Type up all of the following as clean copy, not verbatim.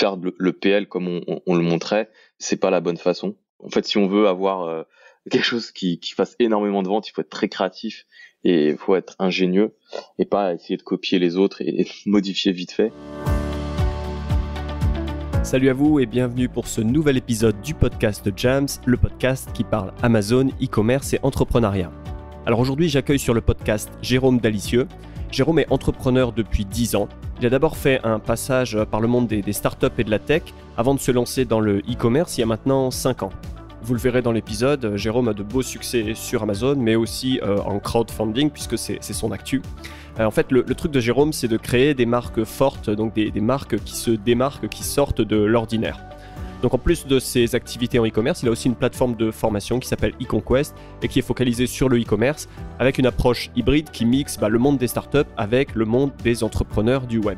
faire le PL comme on le montrait, c'est pas la bonne façon. En fait, si on veut avoir quelque chose qui fasse énormément de ventes, il faut être très créatif et il faut être ingénieux et pas essayer de copier les autres et modifier vite fait. Salut à vous et bienvenue pour ce nouvel épisode du podcast Jams, le podcast qui parle Amazon, e-commerce et entrepreneuriat. Alors aujourd'hui, j'accueille sur le podcast Jérôme Dalicieux. Jérôme est entrepreneur depuis 10 ans. Il a d'abord fait un passage par le monde des startups et de la tech avant de se lancer dans le e-commerce il y a maintenant 5 ans. Vous le verrez dans l'épisode, Jérôme a de beaux succès sur Amazon, mais aussi en crowdfunding, puisque c'est son actu. En fait, le truc de Jérôme, c'est de créer des marques fortes, donc des marques qui se démarquent, qui sortent de l'ordinaire. Donc en plus de ses activités en e-commerce, il a aussi une plateforme de formation qui s'appelle eConquest et qui est focalisée sur le e-commerce avec une approche hybride qui mixe le monde des startups avec le monde des entrepreneurs du web.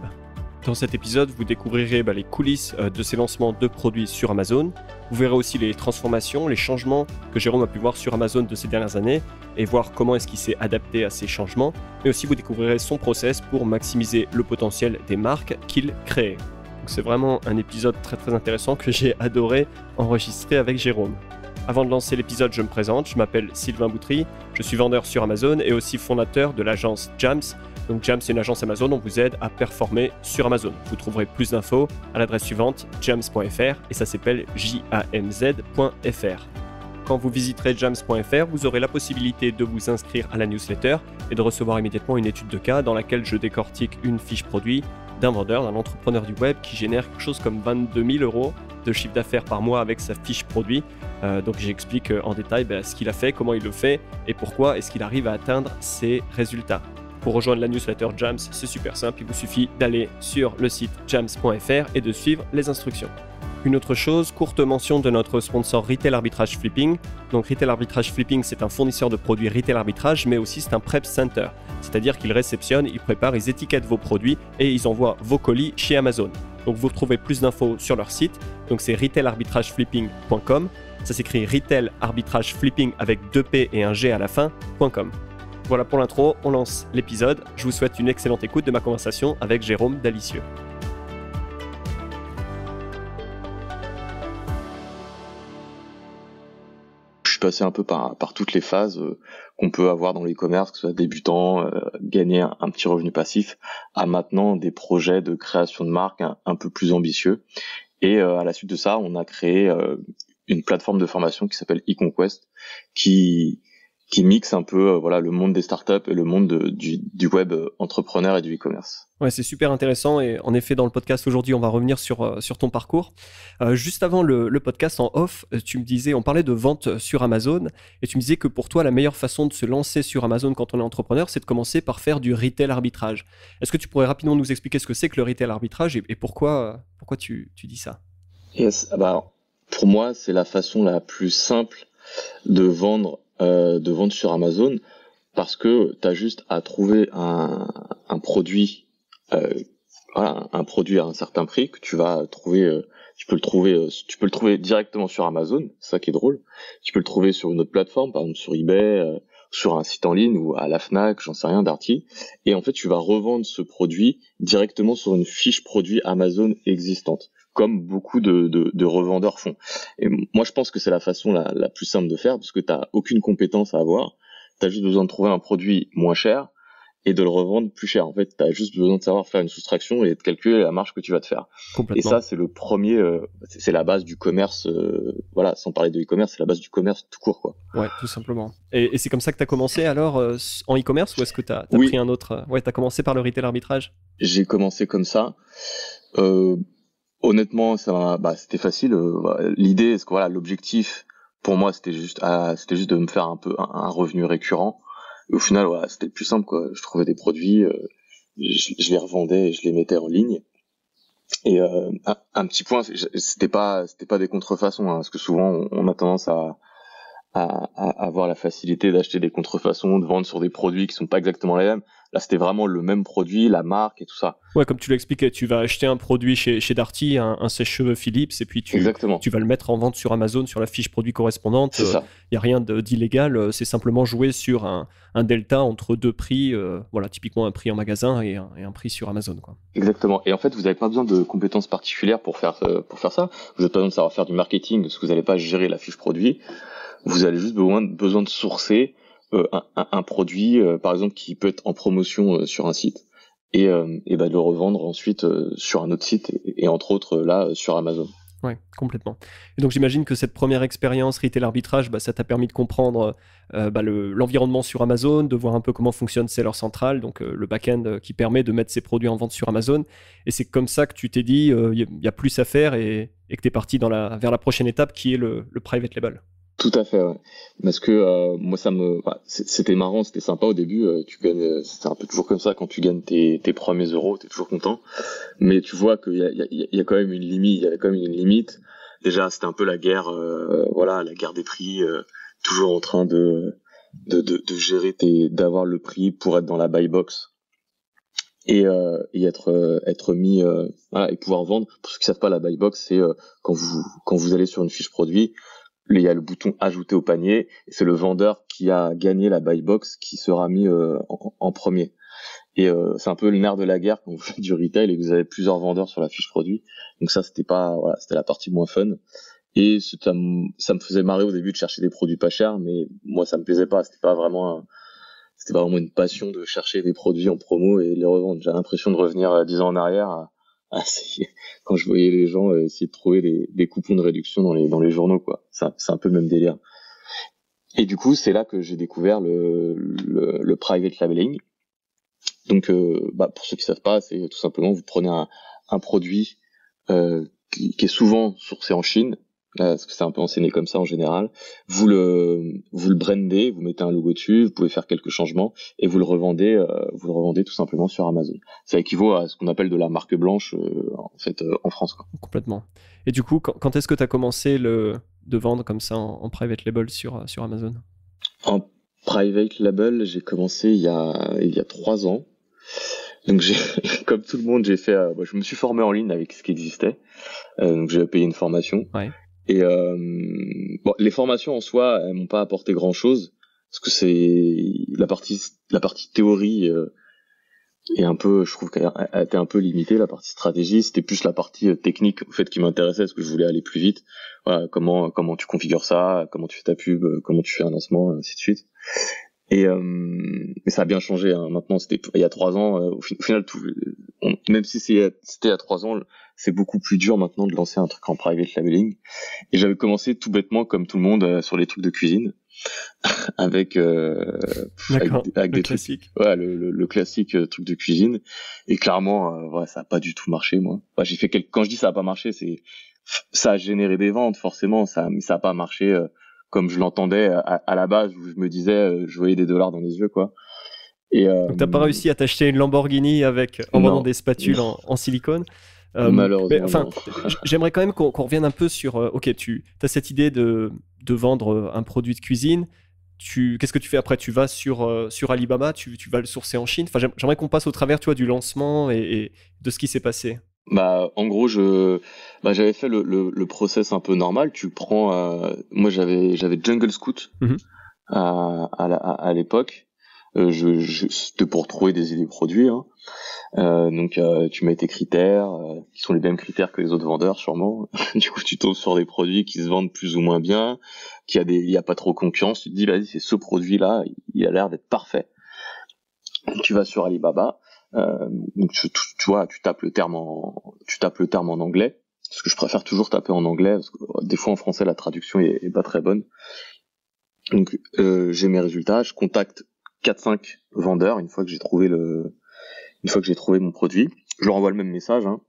Dans cet épisode, vous découvrirez les coulisses de ces lancements de produits sur Amazon. Vous verrez aussi les transformations, les changements que Jérôme a pu voir sur Amazon de ces dernières années et voir comment est-ce qu'il s'est adapté à ces changements. Mais aussi, vous découvrirez son process pour maximiser le potentiel des marques qu'il crée. Donc, c'est vraiment un épisode très très intéressant que j'ai adoré enregistrer avec Jérôme. Avant de lancer l'épisode, je me présente. Je m'appelle Sylvain Boutry. Je suis vendeur sur Amazon et aussi fondateur de l'agence Jams. Donc Jams, c'est une agence Amazon, on vous aide à performer sur Amazon. Vous trouverez plus d'infos à l'adresse suivante, jams.fr, et ça s'appelle jamz.fr. Quand vous visiterez jams.fr, vous aurez la possibilité de vous inscrire à la newsletter et de recevoir immédiatement une étude de cas dans laquelle je décortique une fiche produit d'un vendeur, d'un entrepreneur du web qui génère quelque chose comme 22 000 euros de chiffre d'affaires par mois avec sa fiche produit. Donc j'explique en détail ce qu'il a fait, comment il le fait et pourquoi est-ce qu'il arrive à atteindre ces résultats. Pour rejoindre la newsletter Jams, c'est super simple, il vous suffit d'aller sur le site jams.fr et de suivre les instructions. Une autre chose, courte mention de notre sponsor Retail Arbitrage Flipping. Donc Retail Arbitrage Flipping, c'est un fournisseur de produits retail arbitrage, mais aussi c'est un prep center. C'est-à-dire qu'ils réceptionnent, ils préparent, ils étiquettent vos produits et ils envoient vos colis chez Amazon. Donc vous retrouvez plus d'infos sur leur site. Donc c'est retailarbitrageflipping.com. Ça s'écrit Retail Arbitrage Flipping avec 2 P et un G à la fin.com. Voilà pour l'intro, on lance l'épisode. Je vous souhaite une excellente écoute de ma conversation avec Jérôme Dalicieux. Je suis passé un peu par toutes les phases qu'on peut avoir dans l'e-commerce, que ce soit débutant, gagner un petit revenu passif, à maintenant des projets de création de marque un peu plus ambitieux. Et à la suite de ça, on a créé une plateforme de formation qui s'appelle eConquest, qui mixe un peu le monde des startups et le monde du web entrepreneur et du e-commerce. Ouais, c'est super intéressant et en effet dans le podcast aujourd'hui on va revenir sur ton parcours. Juste avant le podcast en off, tu me disais, on parlait de vente sur Amazon et tu me disais que pour toi la meilleure façon de se lancer sur Amazon quand on est entrepreneur, c'est de commencer par faire du retail arbitrage. Est-ce que tu pourrais rapidement nous expliquer ce que c'est que le retail arbitrage et pourquoi tu dis ça? Yes, pour moi c'est la façon la plus simple de vendre sur Amazon, parce que tu as juste à trouver un produit un produit à un certain prix que tu vas trouver, tu peux le trouver directement sur Amazon, c'est ça qui est drôle. Tu peux le trouver sur une autre plateforme, par exemple sur eBay, sur un site en ligne ou à la Fnac, j'en sais rien, Darty, et en fait tu vas revendre ce produit directement sur une fiche produit Amazon existante, comme beaucoup de revendeurs font. Et moi, je pense que c'est la façon la plus simple de faire, parce que tu n'as aucune compétence à avoir. Tu as juste besoin de trouver un produit moins cher et de le revendre plus cher. En fait, tu as juste besoin de savoir faire une soustraction et de calculer la marge que tu vas te faire. Et ça, c'est le premier, c'est la base du commerce. Sans parler de e-commerce, c'est la base du commerce tout court, quoi. Ouais, tout simplement. Et c'est comme ça que tu as commencé alors en e-commerce, ou est-ce que tu as Oui. Pris un autre tu as commencé par le retail arbitrage? J'ai commencé comme ça. Honnêtement, c'était facile. L'idée, c'est que l'objectif pour moi, c'était juste de me faire un peu un revenu récurrent. Et au final, c'était le plus simple, quoi. Je trouvais des produits, je les revendais et je les mettais en ligne. Et un petit point, c'était pas des contrefaçons, parce que souvent on a tendance à avoir la facilité d'acheter des contrefaçons, de vendre sur des produits qui sont pas exactement les mêmes. Là, c'était vraiment le même produit, la marque et tout ça. Ouais, comme tu l'expliquais, tu vas acheter un produit chez Darty, un sèche-cheveux Philips, et puis tu vas le mettre en vente sur Amazon, sur la fiche produit correspondante. C'est ça. Il n'y a rien d'illégal, c'est simplement jouer sur un delta entre deux prix, voilà, typiquement un prix en magasin et un prix sur Amazon, quoi. Exactement. Et en fait, vous n'avez pas besoin de compétences particulières pour faire ça. Vous n'avez pas besoin de savoir faire du marketing, parce que vous n'allez pas gérer la fiche produit. Vous avez juste besoin de sourcer un produit, par exemple, qui peut être en promotion sur un site, et de le revendre ensuite sur un autre site, et entre autres là sur Amazon. Ouais, complètement. Et donc j'imagine que cette première expérience retail arbitrage, ça t'a permis de comprendre l'environnement sur Amazon, de voir un peu comment fonctionne Seller Central, donc le back-end qui permet de mettre ses produits en vente sur Amazon. Et c'est comme ça que tu t'es dit, il y a plus à faire, et que tu es parti vers la prochaine étape qui est le private label. Tout à fait, ouais. Parce que moi c'était marrant, c'était sympa au début, tu gagnes, c'est un peu toujours comme ça, quand tu gagnes tes premiers euros, t'es toujours content, mais tu vois qu'il y a quand même une limite, il y avait quand même une limite. Déjà, c'était un peu la guerre, la guerre des prix, toujours en train de gérer d'avoir le prix pour être dans la buy box et être mis et pouvoir vendre. Pour ceux qui savent pas, la buy box, c'est quand vous allez sur une fiche produit, il y a le bouton ajouter au panier, et c'est le vendeur qui a gagné la buy box qui sera mis en premier. Et c'est un peu le nerf de la guerre quand vous faites du retail et que vous avez plusieurs vendeurs sur la fiche produit. Donc ça, c'était la partie moins fun. Et ça me faisait marrer au début de chercher des produits pas chers, mais moi ça me plaisait pas. C'était pas vraiment une passion de chercher des produits en promo et les revendre. J'ai l'impression de revenir 10 ans en arrière à essayer, quand je voyais les gens essayer de trouver des coupons de réduction dans les journaux, quoi. C'est un peu le même délire. Et du coup, c'est là que j'ai découvert le private labeling. Donc, pour ceux qui savent pas, c'est tout simplement, vous prenez un produit qui est souvent sourcé en Chine, parce que c'est un peu enseigné comme ça en général. Vous le brandez, vous mettez un logo dessus, vous pouvez faire quelques changements, et vous le revendez tout simplement sur Amazon. Ça équivaut à ce qu'on appelle de la marque blanche en France, quoi. Complètement. Et du coup, quand est-ce que tu as commencé de vendre comme ça en private label sur Amazon? En private label, j'ai commencé il y a 3 ans. Donc comme tout le monde, j'ai fait, je me suis formé en ligne avec ce qui existait. Donc j'ai payé une formation. Ouais. Et les formations en soi, elles m'ont pas apporté grand-chose, parce que c'est la partie théorie est un peu, je trouve qu'elle a été un peu limitée. La partie stratégie, c'était plus la partie technique au fait qui m'intéressait, parce que je voulais aller plus vite. Voilà, comment tu configures ça, comment tu fais ta pub, comment tu fais un lancement, ainsi de suite. Et mais ça a bien changé, hein. Maintenant, c'était il y a 3 ans, au final même si c'était il y a 3 ans, c'est beaucoup plus dur maintenant de lancer un truc en private labeling. Et j'avais commencé tout bêtement comme tout le monde sur les trucs de cuisine avec des classique. Trucs, le classique truc de cuisine. Et clairement ça a pas du tout marché, moi. J'ai fait quand je dis ça a pas marché, c'est ça a généré des ventes forcément, mais ça a pas marché comme je l'entendais à la base, où je me disais je voyais des dollars dans les yeux, quoi. Et donc t'as pas réussi à t'acheter une Lamborghini en vendant des spatules en silicone? Malheureusement. J'aimerais quand même qu'on revienne un peu sur ok, tu as cette idée de vendre un produit de cuisine. Qu'est-ce que tu fais après? Tu vas sur Alibaba, tu vas le sourcer en Chine. Enfin, j'aimerais qu'on passe au travers, tu vois, du lancement et de ce qui s'est passé. En gros, j'avais fait le process un peu normal. Tu prends, moi j'avais Jungle Scout à l'époque. C'était pour trouver des idées produits, hein. Donc tu mets tes critères, qui sont les mêmes critères que les autres vendeurs sûrement. Du coup, tu tombes sur des produits qui se vendent plus ou moins bien, il y a pas trop concurrence. Tu te dis, vas-y, c'est ce produit-là, il a l'air d'être parfait. Tu vas sur Alibaba. Donc tu vois, tu tapes le terme en anglais, parce que je préfère toujours taper en anglais, parce que des fois en français la traduction est pas très bonne. Donc j'ai mes résultats, je contacte 4-5 vendeurs une fois que j'ai trouvé mon produit, je leur envoie le même message, hein.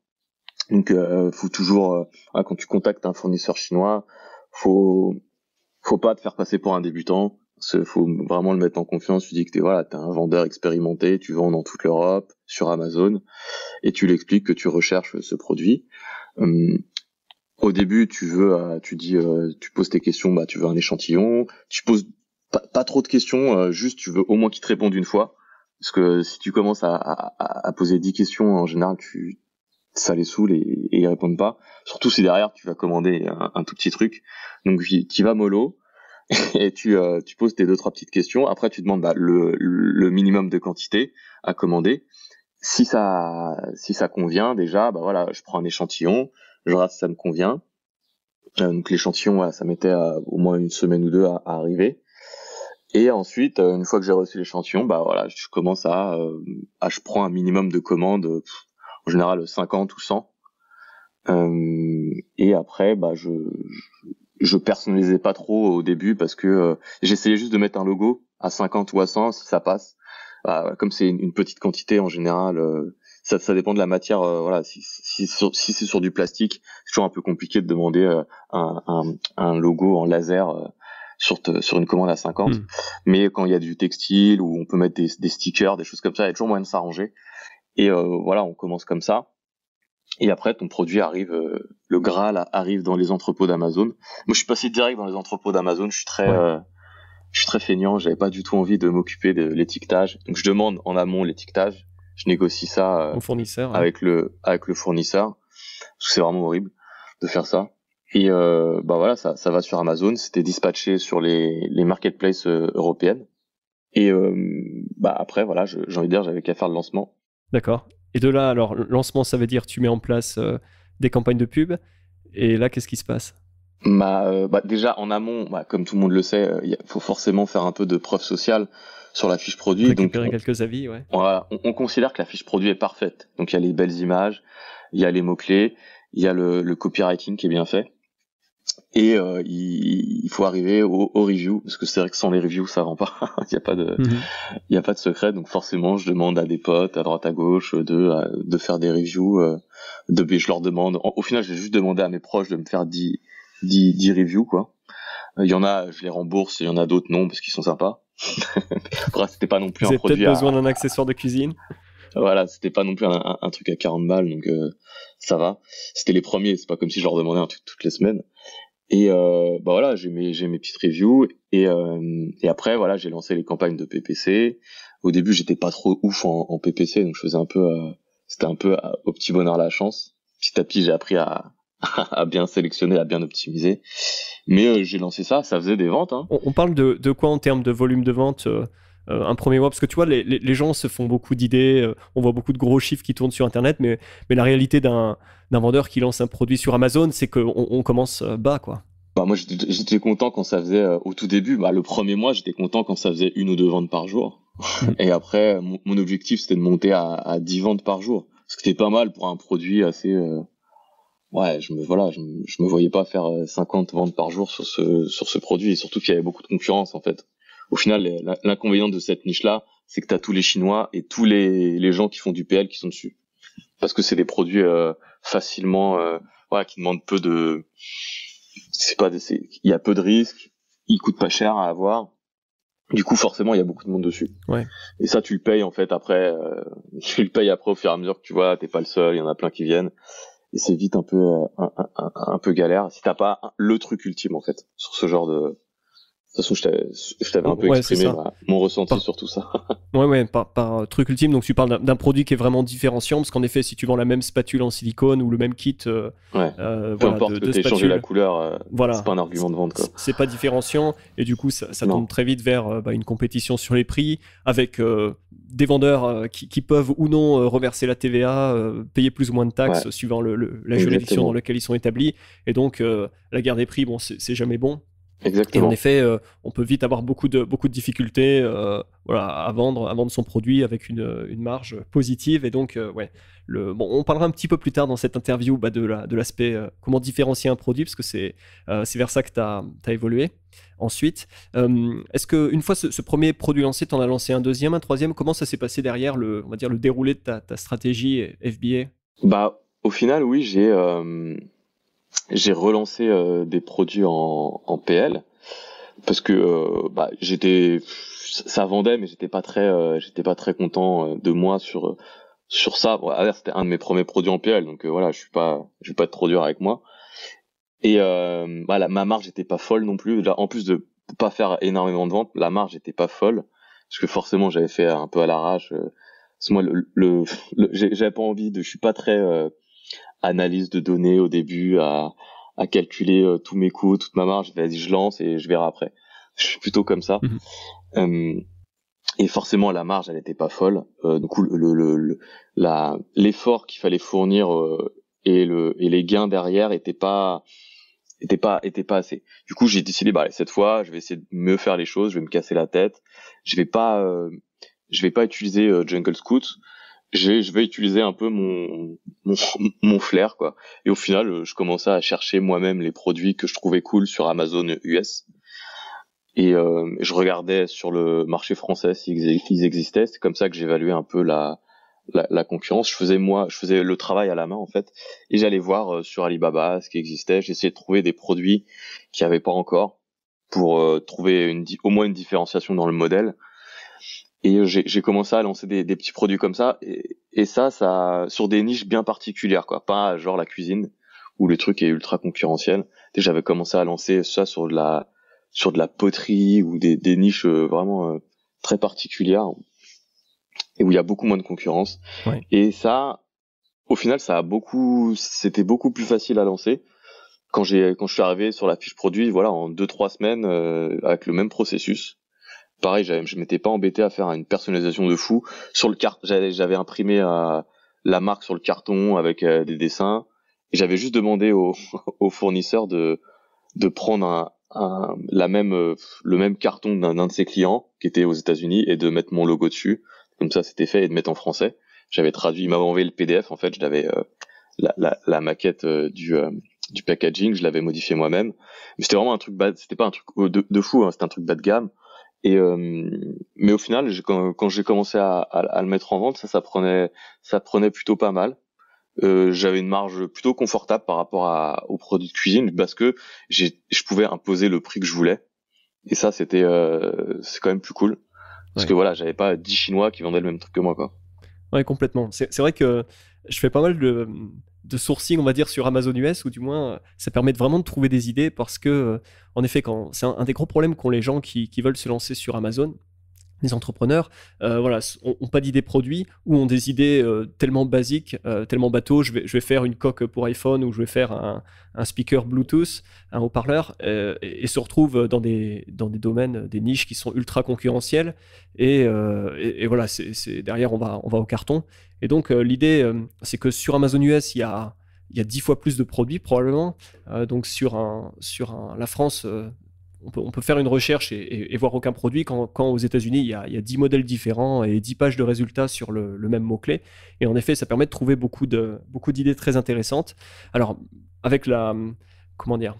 Donc faut toujours quand tu contactes un fournisseur chinois, faut pas te faire passer pour un débutant. Faut vraiment le mettre en confiance. Tu dis que t'es un vendeur expérimenté, tu vends dans toute l'Europe, sur Amazon, et tu l'expliques que tu recherches ce produit. Au début, tu poses tes questions, tu veux un échantillon, tu poses pas trop de questions, juste tu veux au moins qu'il te réponde une fois. Parce que si tu commences à poser 10 questions, en général, ça les saoule et ils répondent pas. Surtout si derrière, tu vas commander un tout petit truc. Donc, tu vas mollo et tu poses tes 2-3 petites questions. Après, tu demandes le minimum de quantité à commander. Si ça convient déjà, bah voilà, je prends un échantillon, je regarde si ça me convient. Donc l'échantillon, voilà, ça mettait au moins une semaine ou deux à arriver. Et ensuite, une fois que j'ai reçu l'échantillon, bah voilà, je commence je prends un minimum de commandes, en général 50 ou 100. Et après, bah je personnalisais pas trop au début parce que j'essayais juste de mettre un logo à 50 ou à 100 si ça passe. Bah, comme c'est une petite quantité en général, ça dépend de la matière. Voilà, si c'est sur du plastique, c'est toujours un peu compliqué de demander un logo en laser sur une commande à 50. Mais quand il y a du textile ou on peut mettre des stickers, des choses comme ça, il y a toujours moyen de s'arranger. Et voilà, on commence comme ça. Et après, ton produit arrive, le Graal arrive dans les entrepôts d'Amazon. Moi, je suis passé direct dans les entrepôts d'Amazon. Je suis très feignant. J'avais pas du tout envie de m'occuper de l'étiquetage. Donc, je demande en amont l'étiquetage. Je négocie ça au fournisseur, avec le fournisseur. Parce que c'est vraiment horrible de faire ça. Et bah voilà, ça va sur Amazon. C'était dispatché sur les marketplaces européennes. Et bah après, voilà, j'ai envie de dire, j'avais qu'à faire le lancement. D'accord. Et de là, alors, lancement, ça veut dire tu mets en place des campagnes de pub. Et là, qu'est-ce qui se passe? Bah déjà, en amont, bah, comme tout le monde le sait, il faut forcément faire un peu de preuve sociale sur la fiche produit. Récupérer quelques avis, ouais. On considère que la fiche produit est parfaite. Donc, il y a les belles images, il y a les mots-clés, il y a le copywriting qui est bien fait. Et il faut arriver au review, parce que c'est vrai que sans les reviews, ça vend pas. Il y a pas de secret. Donc forcément, je demande à des potes à droite à gauche de faire des reviews. Je leur demande. Au final, j'ai juste demandé à mes proches de me faire 10 reviews, quoi. Il y en a, je les rembourse. Il y en a d'autres non, parce qu'ils sont sympas. Bref, c'était pas non plus Vous un avez produit peut-être besoin d'un accessoire de cuisine. Voilà, c'était pas non plus un truc à 40 balles, donc ça va. C'était les premiers. C'est pas comme si je leur demandais un truc toutes les semaines. Et bah voilà, j'ai mes petites reviews et après voilà, j'ai lancé les campagnes de PPC. Au début, j'étais pas trop ouf en PPC, donc je faisais un peu c'était un peu au petit bonheur la chance. Petit à petit, j'ai appris à à bien sélectionner, à bien optimiser. Mais j'ai lancé ça faisait des ventes hein. On parle de quoi en termes de volume de vente un premier mois? Parce que tu vois, les gens se font beaucoup d'idées, on voit beaucoup de gros chiffres qui tournent sur Internet, mais la réalité d'un vendeur qui lance un produit sur Amazon, c'est qu'on commence bas, quoi. Bah moi, j'étais content quand ça faisait, au tout début, bah le premier mois, j'étais content quand ça faisait 1 ou 2 ventes par jour. Et après, mon objectif, c'était de monter à 10 ventes par jour. Ce qui était pas mal pour un produit assez... Ouais, je me voyais pas faire 50 ventes par jour sur ce produit, et surtout qu'il y avait beaucoup de concurrence en fait. Au final, l'inconvénient de cette niche-là, c'est que t'as tous les Chinois et tous les gens qui font du PL qui sont dessus, parce que c'est des produits facilement, qui demandent peu de, il y a peu de risques, ils coûtent pas cher à avoir. Du coup, forcément, il y a beaucoup de monde dessus. Ouais. Et ça, tu le payes en fait après. Tu le payes après au fur et à mesure que tu vois, t'es pas le seul, il y en a plein qui viennent. Et c'est vite un peu galère si t'as pas le truc ultime en fait sur ce genre de... De toute façon, je t'avais un peu exprimé mon ressenti sur tout ça. Ouais, par truc ultime, donc tu parles d'un produit qui est vraiment différenciant, parce qu'en effet, si tu vends la même spatule en silicone ou le même kit, peu importe que t'aies changé la couleur, c'est pas un argument de vente, quoi. C'est pas différenciant, et du coup, ça tombe très vite vers une compétition sur les prix, avec des vendeurs qui peuvent ou non reverser la TVA, payer plus ou moins de taxes suivant la juridiction dans laquelle ils sont établis, et donc la guerre des prix, bon, c'est jamais bon. Exactement. Et en effet, on peut vite avoir beaucoup de difficultés à vendre son produit avec une marge positive. Et donc, on parlera un petit peu plus tard dans cette interview de l'aspect comment différencier un produit, parce que c'est vers ça que tu as évolué. Ensuite, est-ce qu'une fois ce premier produit lancé, tu en as lancé un deuxième, un troisième? Comment ça s'est passé derrière le déroulé de ta stratégie FBA? Bah, au final, oui, j'ai relancé des produits en PL parce que ça vendait, mais j'étais pas très content de moi sur ça. Bon, c'était un de mes premiers produits en PL, donc voilà, je vais pas être trop dur avec moi. Et ma marge était pas folle non plus. Là, en plus de pas faire énormément de ventes, la marge était pas folle. parce que forcément j'avais fait un peu à l'arrache. Parce que moi, j'avais pas envie je suis pas très analyse de données au début, à calculer tous mes coûts, toute ma marge. Vas-y, je lance et je verrai après. Je suis plutôt comme ça. Et forcément, la marge, elle était pas folle. Du coup, l'effort qu'il fallait fournir et les gains derrière étaient pas assez. Du coup, j'ai décidé, allez, cette fois, je vais essayer de mieux faire les choses, je vais me casser la tête. Je vais pas utiliser Jungle Scout. Je vais utiliser un peu mon flair, quoi. Et au final, je commençais à chercher moi-même les produits que je trouvais cool sur Amazon US. Et je regardais sur le marché français s'ils existaient. C'est comme ça que j'évaluais un peu la concurrence. Je faisais le travail à la main, en fait, et j'allais voir sur Alibaba ce qui existait. J'essayais de trouver des produits qu'il n'y avait pas encore pour trouver au moins une différenciation dans le modèle. Et j'ai commencé à lancer des petits produits comme ça, et ça sur des niches bien particulières, quoi. Pas genre la cuisine où le truc est ultra concurrentiel. Et j'avais commencé à lancer ça sur de la poterie ou des niches vraiment très particulières et où il y a beaucoup moins de concurrence. Ouais. Et ça, au final, c'était beaucoup plus facile à lancer quand je suis arrivé sur la fiche produit, voilà, en 2-3 semaines avec le même processus. Pareil, je m'étais pas embêté à faire une personnalisation de fou. Sur le j'avais imprimé la marque sur le carton avec des dessins, et j'avais juste demandé au fournisseur de prendre le même carton d'un de ses clients qui était aux États-Unis et de mettre mon logo dessus. Comme ça, c'était fait, et de mettre en français. J'avais traduit, il m'avait envoyé le PDF, en fait, je l'avais la maquette du packaging, je l'avais modifié moi-même. Mais c'était vraiment un truc c'était pas un truc de fou, hein, c'était un truc bas de gamme. Et mais au final, quand j'ai commencé à le mettre en vente, ça prenait plutôt pas mal. J'avais une marge plutôt confortable par rapport aux produits de cuisine, parce que je pouvais imposer le prix que je voulais. Et ça, c'est quand même plus cool, parce que voilà, j'avais pas 10 Chinois qui vendaient le même truc que moi, quoi. Ouais, complètement. C'est vrai que je fais pas mal de sourcing, on va dire, sur Amazon US, ou du moins, ça permet vraiment de trouver des idées, parce que, en effet, c'est un des gros problèmes qu'ont les gens qui veulent se lancer sur Amazon. Les entrepreneurs, voilà, ont pas d'idées produits, ou ont des idées tellement basiques, tellement bateaux. Je vais faire une coque pour iPhone, ou je vais faire un speaker Bluetooth, un haut-parleur, et se retrouvent dans des domaines, des niches qui sont ultra concurrentielles. Et voilà, derrière, on va au carton. Et donc, l'idée, c'est que sur Amazon US, il y a 10 fois plus de produits, probablement. Donc, la France, on peut faire une recherche et voir aucun produit, quand aux États-Unis, il y a 10 modèles différents et 10 pages de résultats sur le même mot-clé. Et en effet, ça permet de trouver beaucoup d'idées très intéressantes. Alors, avec comment dire,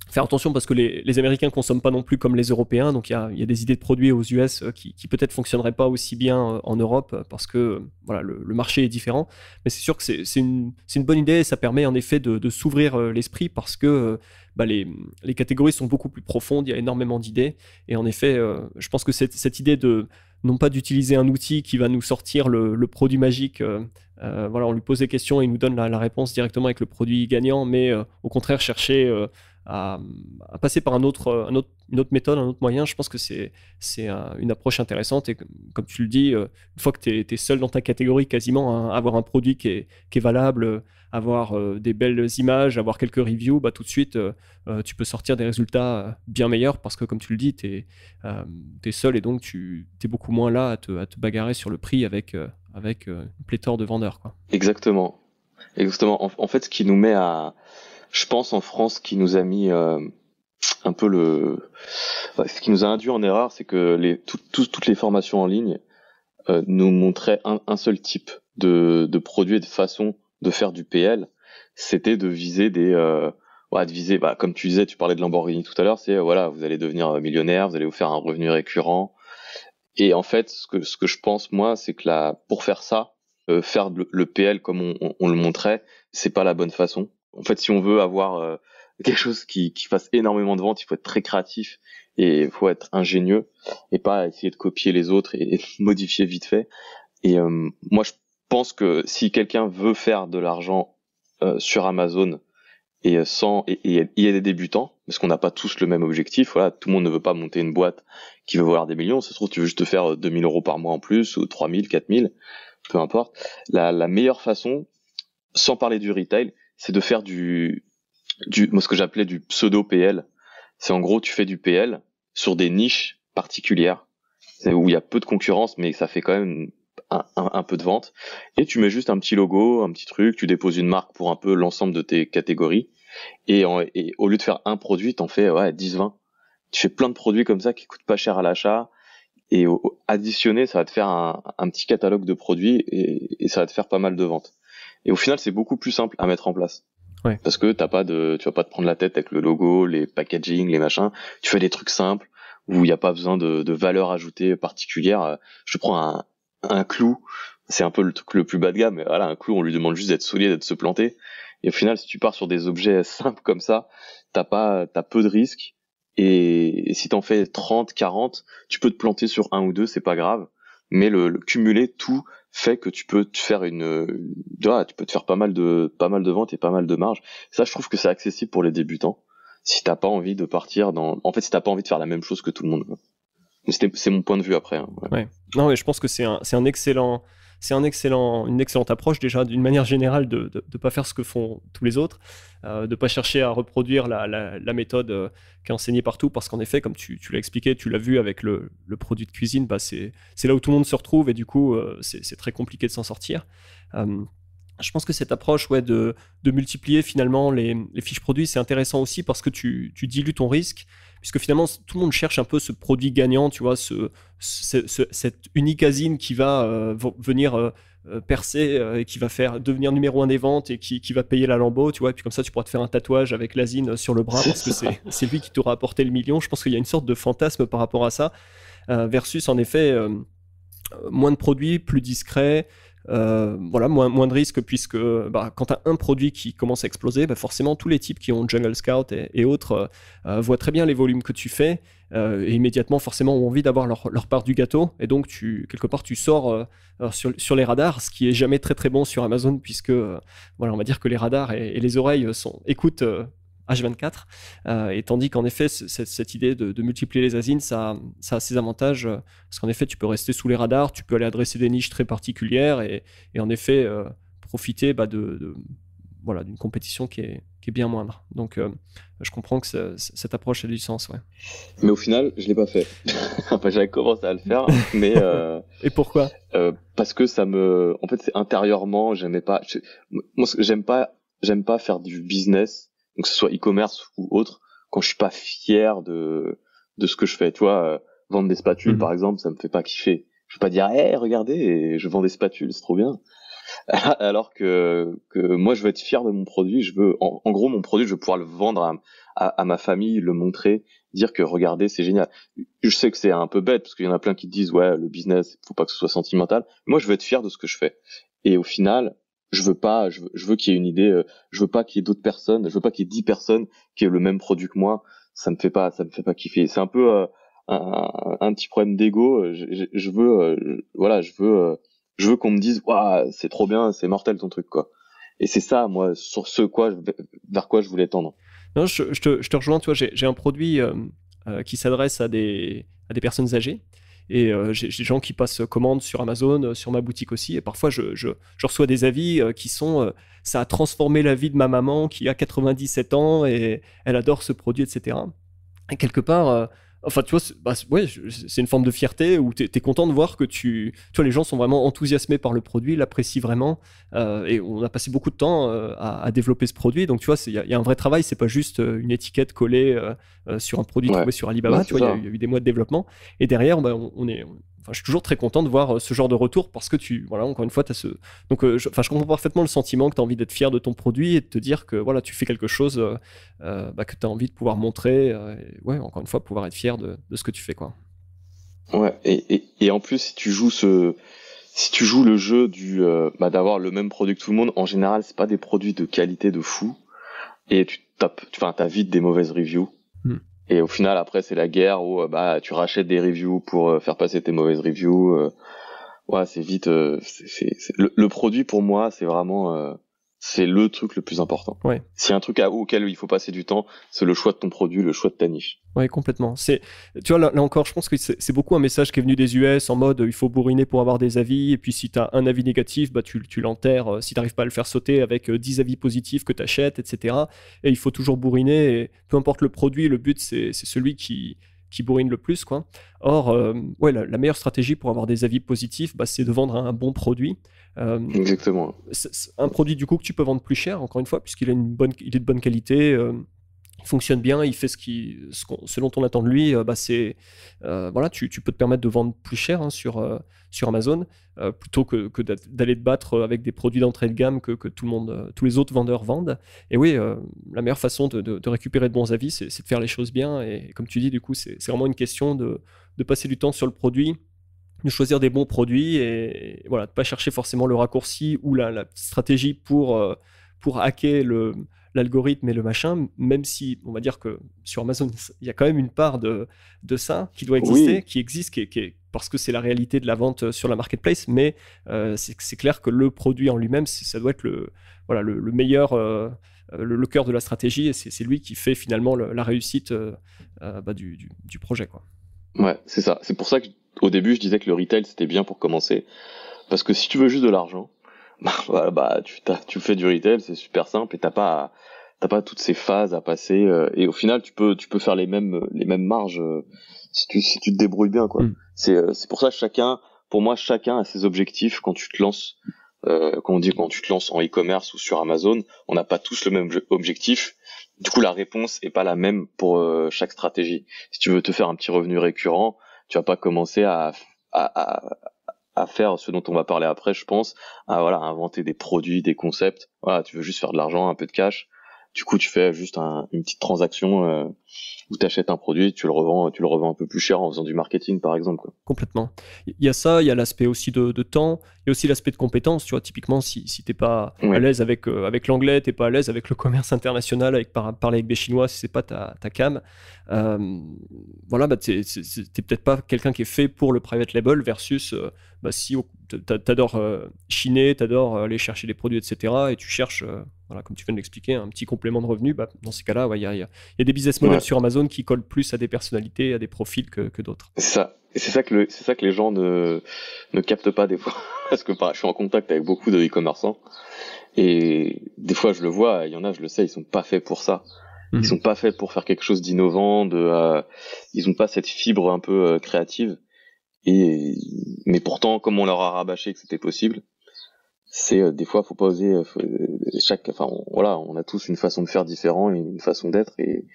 faire attention, parce que les Américains ne consomment pas non plus comme les Européens, donc il y a des idées de produits aux US qui peut-être ne fonctionneraient pas aussi bien en Europe, parce que voilà, le marché est différent. Mais c'est sûr que c'est une bonne idée, et ça permet en effet de s'ouvrir l'esprit, parce que les catégories sont beaucoup plus profondes, il y a énormément d'idées. Et en effet, je pense que cette idée non pas d'utiliser un outil qui va nous sortir le produit magique, voilà, on lui pose des questions et il nous donne la réponse directement avec le produit gagnant, mais au contraire chercher à passer par une autre méthode, un autre moyen. Je pense que c'est une approche intéressante. Et comme tu le dis, une fois que tu es seul dans ta catégorie, quasiment, hein, avoir un produit qui est valable, avoir des belles images, avoir quelques reviews, tout de suite, tu peux sortir des résultats bien meilleurs, parce que, comme tu le dis, tu es seul, et donc tu es beaucoup moins là à te bagarrer sur le prix avec une pléthore de vendeurs, quoi. Exactement. En fait, ce qui nous met je pense, en France, qui nous a mis un peu ce qui nous a induit en erreur, c'est que toutes les formations en ligne nous montraient un seul type de produit et de façon de faire du PL. C'était de viser comme tu disais, tu parlais de Lamborghini tout à l'heure, c'est voilà, vous allez devenir millionnaire, vous allez vous faire un revenu récurrent. Et en fait, ce que je pense, moi, c'est que pour faire ça, faire le PL comme on le montrait, c'est pas la bonne façon. En fait, si on veut avoir quelque chose qui fasse énormément de ventes, il faut être très créatif et il faut être ingénieux, et pas essayer de copier les autres et modifier vite fait. Et moi, je pense que si quelqu'un veut faire de l'argent sur Amazon et il y a des débutants parce qu'on n'a pas tous le même objectif. Voilà, tout le monde ne veut pas monter une boîte qui veut valoir des millions. Ça se trouve, tu veux juste te faire 2000 euros par mois en plus ou 3000, 4000, peu importe. La meilleure façon, sans parler du retail, c'est de faire moi, ce que j'appelais du pseudo PL. C'est en gros, tu fais du PL sur des niches particulières où il y a peu de concurrence, mais ça fait quand même un peu de vente. Et tu mets juste un petit logo, un petit truc, tu déposes une marque pour un peu l'ensemble de tes catégories. Et au lieu de faire un produit, t'en fais 10, 20. Tu fais plein de produits comme ça qui coûtent pas cher à l'achat. Et additionné, ça va te faire un petit catalogue de produits et ça va te faire pas mal de ventes. Et au final, c'est beaucoup plus simple à mettre en place. Ouais. Parce que tu vas pas te prendre la tête avec le logo, les packaging, les machins. Tu fais des trucs simples où il n'y a pas besoin de valeur ajoutée particulière. Je prends un clou. C'est un peu le truc le plus bas de gamme, mais voilà, un clou, on lui demande juste d'être solide, de se planter. Et au final, si tu pars sur des objets simples comme ça, t'as peu de risques. Et si t'en fais 30, 40, tu peux te planter sur un ou deux, c'est pas grave. Mais le cumuler tout fait que tu peux te faire tu peux te faire pas mal de ventes et pas mal de marge. Ça, je trouve que c'est accessible pour les débutants. Si t'as pas envie de partir si t'as pas envie de faire la même chose que tout le monde. C'est mon point de vue après. Hein. Ouais. Non, mais je pense que c'est une excellente approche déjà d'une manière générale de pas faire ce que font tous les autres, de pas chercher à reproduire la méthode qui est enseignée partout, parce qu'en effet, comme tu l'as expliqué, tu l'as vu avec le produit de cuisine, c'est là où tout le monde se retrouve et du coup c'est très compliqué de s'en sortir. Je pense que cette approche de multiplier finalement les fiches produits, c'est intéressant aussi parce que tu dilues ton risque, puisque finalement tout le monde cherche un peu ce produit gagnant, tu vois, cette unicasine qui va venir percer et qui va devenir numéro 1 des ventes et qui va payer la Lambeau, tu vois, et puis comme ça tu pourras te faire un tatouage avec l'asine sur le bras parce que c'est lui qui t'aura apporté le million. Je pense qu'il y a une sorte de fantasme par rapport à ça, versus en effet moins de produits, plus discret. Moins de risques, puisque quand tu as un produit qui commence à exploser, forcément tous les types qui ont Jungle Scout et autres voient très bien les volumes que tu fais et immédiatement forcément ont envie d'avoir leur part du gâteau, et donc quelque part tu sors sur les radars, ce qui est jamais très très bon sur Amazon, puisque on va dire que les radars et les oreilles écoutent H24, et tandis qu'en effet cette idée de multiplier les asines, ça a ses avantages, parce qu'en effet tu peux rester sous les radars, tu peux aller adresser des niches très particulières et en effet profiter d'une compétition qui est bien moindre. Donc je comprends que cette approche a du sens, ouais. Mais au final je l'ai pas fait. Enfin, j'avais commencé à le faire, mais et pourquoi? Parce que en fait c'est intérieurement, j'aimais pas. Moi j'aime pas faire du business, donc que ce soit e-commerce ou autre, quand je suis pas fier de ce que je fais. Tu vois, vendre des spatules par exemple, ça me fait pas kiffer. Je vais pas dire regardez, je vends des spatules, c'est trop bien. Alors que moi je veux être fier de mon produit, je veux en gros mon produit, je veux pouvoir le vendre à ma famille, le montrer, dire que regardez, c'est génial. Je sais que c'est un peu bête parce qu'il y en a plein qui disent ouais, le business, faut pas que ce soit sentimental. Moi je veux être fier de ce que je fais. Et au final, je veux qu'il y ait une idée, je veux pas qu'il y ait d'autres personnes, je veux pas qu'il y ait 10 personnes qui aient le même produit que moi, ça me fait pas kiffer. C'est un peu un petit problème d'ego. Je veux qu'on me dise waouh, c'est trop bien, c'est mortel ton truc, quoi. Et c'est ça, moi, vers quoi je voulais tendre. Non, je te rejoins. Tu vois, j'ai un produit qui s'adresse à des personnes âgées, et j'ai des gens qui passent commande sur Amazon, sur ma boutique aussi, et parfois je reçois des avis qui sont ça a transformé la vie de ma maman qui a 97 ans et elle adore ce produit, etc. Et quelque part enfin, tu vois, c'est une forme de fierté où tu es content de voir que tu vois, les gens sont vraiment enthousiasmés par le produit, l'apprécient vraiment, et on a passé beaucoup de temps à développer ce produit. Donc, tu vois, il y a un vrai travail, c'est pas juste une étiquette collée sur un produit trouvé sur Alibaba. Ouais, tu vois, il y a eu des mois de développement. Et derrière, je suis toujours très content de voir ce genre de retour, parce que encore une fois, tu as ce. Donc, je comprends parfaitement le sentiment que tu as envie d'être fier de ton produit et de te dire que voilà, tu fais quelque chose que tu as envie de pouvoir montrer. Encore une fois, pouvoir être fier de ce que tu fais, quoi. Ouais, et en plus, si tu joues le jeu d'avoir le même produit que tout le monde, en général, c'est pas des produits de qualité de fou, et t'as vite des mauvaises reviews. Et au final, après, c'est la guerre où tu rachètes des reviews pour faire passer tes mauvaises reviews. C'est vite. Le produit pour moi, c'est vraiment c'est le truc le plus important. Ouais. S'il y a un truc auquel il faut passer du temps, c'est le choix de ton produit, le choix de ta niche. Oui, complètement. Tu vois, là encore, je pense que c'est beaucoup un message qui est venu des US en mode il faut bourriner pour avoir des avis. Et puis, si tu as un avis négatif, tu l'enterres. Si tu n'arrives pas à le faire sauter avec 10 avis positifs que tu achètes, etc. Et il faut toujours bourriner. Et peu importe le produit, le but, c'est celui qui bourrine le plus, quoi. Or, la meilleure stratégie pour avoir des avis positifs, c'est de vendre un bon produit. Exactement. C'est un produit, du coup, que tu peux vendre plus cher, encore une fois, puisqu'il est de bonne qualité. Il fonctionne bien, il fait ce dont on attend de lui. Tu peux te permettre de vendre plus cher sur Amazon plutôt que d'aller te battre avec des produits d'entrée de gamme que tous les autres vendeurs vendent. Et oui, la meilleure façon de récupérer de bons avis, c'est de faire les choses bien. Et comme tu dis, du coup, c'est vraiment une question de passer du temps sur le produit, de choisir des bons produits et voilà, de ne pas chercher forcément le raccourci ou la stratégie pour hacker l'algorithme et le machin, même si on va dire que sur Amazon, il y a quand même une part de ça qui doit exister, qui existe, parce que c'est la réalité de la vente sur la marketplace, mais c'est clair que le produit en lui-même, ça doit être le meilleur, le cœur de la stratégie, et c'est lui qui fait finalement la réussite du projet, quoi. Ouais, c'est ça. C'est pour ça qu'au début, je disais que le retail, c'était bien pour commencer, parce que si tu veux juste de l'argent, tu fais du retail, c'est super simple et t'as pas toutes ces phases à passer et au final tu peux faire les mêmes marges si tu te débrouilles bien, quoi. C'est pour ça pour moi chacun a ses objectifs quand tu te lances. Quand tu te lances en e-commerce ou sur Amazon, on n'a pas tous le même objectif. Du coup, la réponse est pas la même pour chaque stratégie. Si tu veux te faire un petit revenu récurrent, tu vas pas commencer à faire ce dont on va parler après, je pense, à inventer des produits, des concepts. Voilà, tu veux juste faire de l'argent, un peu de cash. Du coup, tu fais juste une petite transaction où tu achètes un produit, tu le revends un peu plus cher en faisant du marketing, par exemple, quoi. Complètement. Il y a ça, il y a l'aspect aussi de temps, il y a aussi l'aspect de compétence. Tu vois, typiquement, si t'es pas à l'aise avec l'anglais, t'es pas à l'aise avec le commerce international, avec parler avec des Chinois, si c'est pas ta cam, t'es peut-être pas quelqu'un qui est fait pour le private label versus si t'adores chiner, t'adores aller chercher des produits, etc. et tu cherches, comme tu viens de l'expliquer, un petit complément de revenu, dans ces cas-là, il y a des business models sur Amazon qui collent plus à des personnalités, à des profils que d'autres. C'est ça. Et c'est ça que les gens ne captent pas des fois. Parce que je suis en contact avec beaucoup de e-commerçants. Et des fois, je le vois, il y en a, je le sais, ils sont pas faits pour ça. Ils sont pas faits pour faire quelque chose d'innovant, ils ont pas cette fibre un peu créative. Mais pourtant, comme on leur a rabâché que c'était possible, des fois, faut pas oser, on a tous une façon de faire différente et une façon d'être, et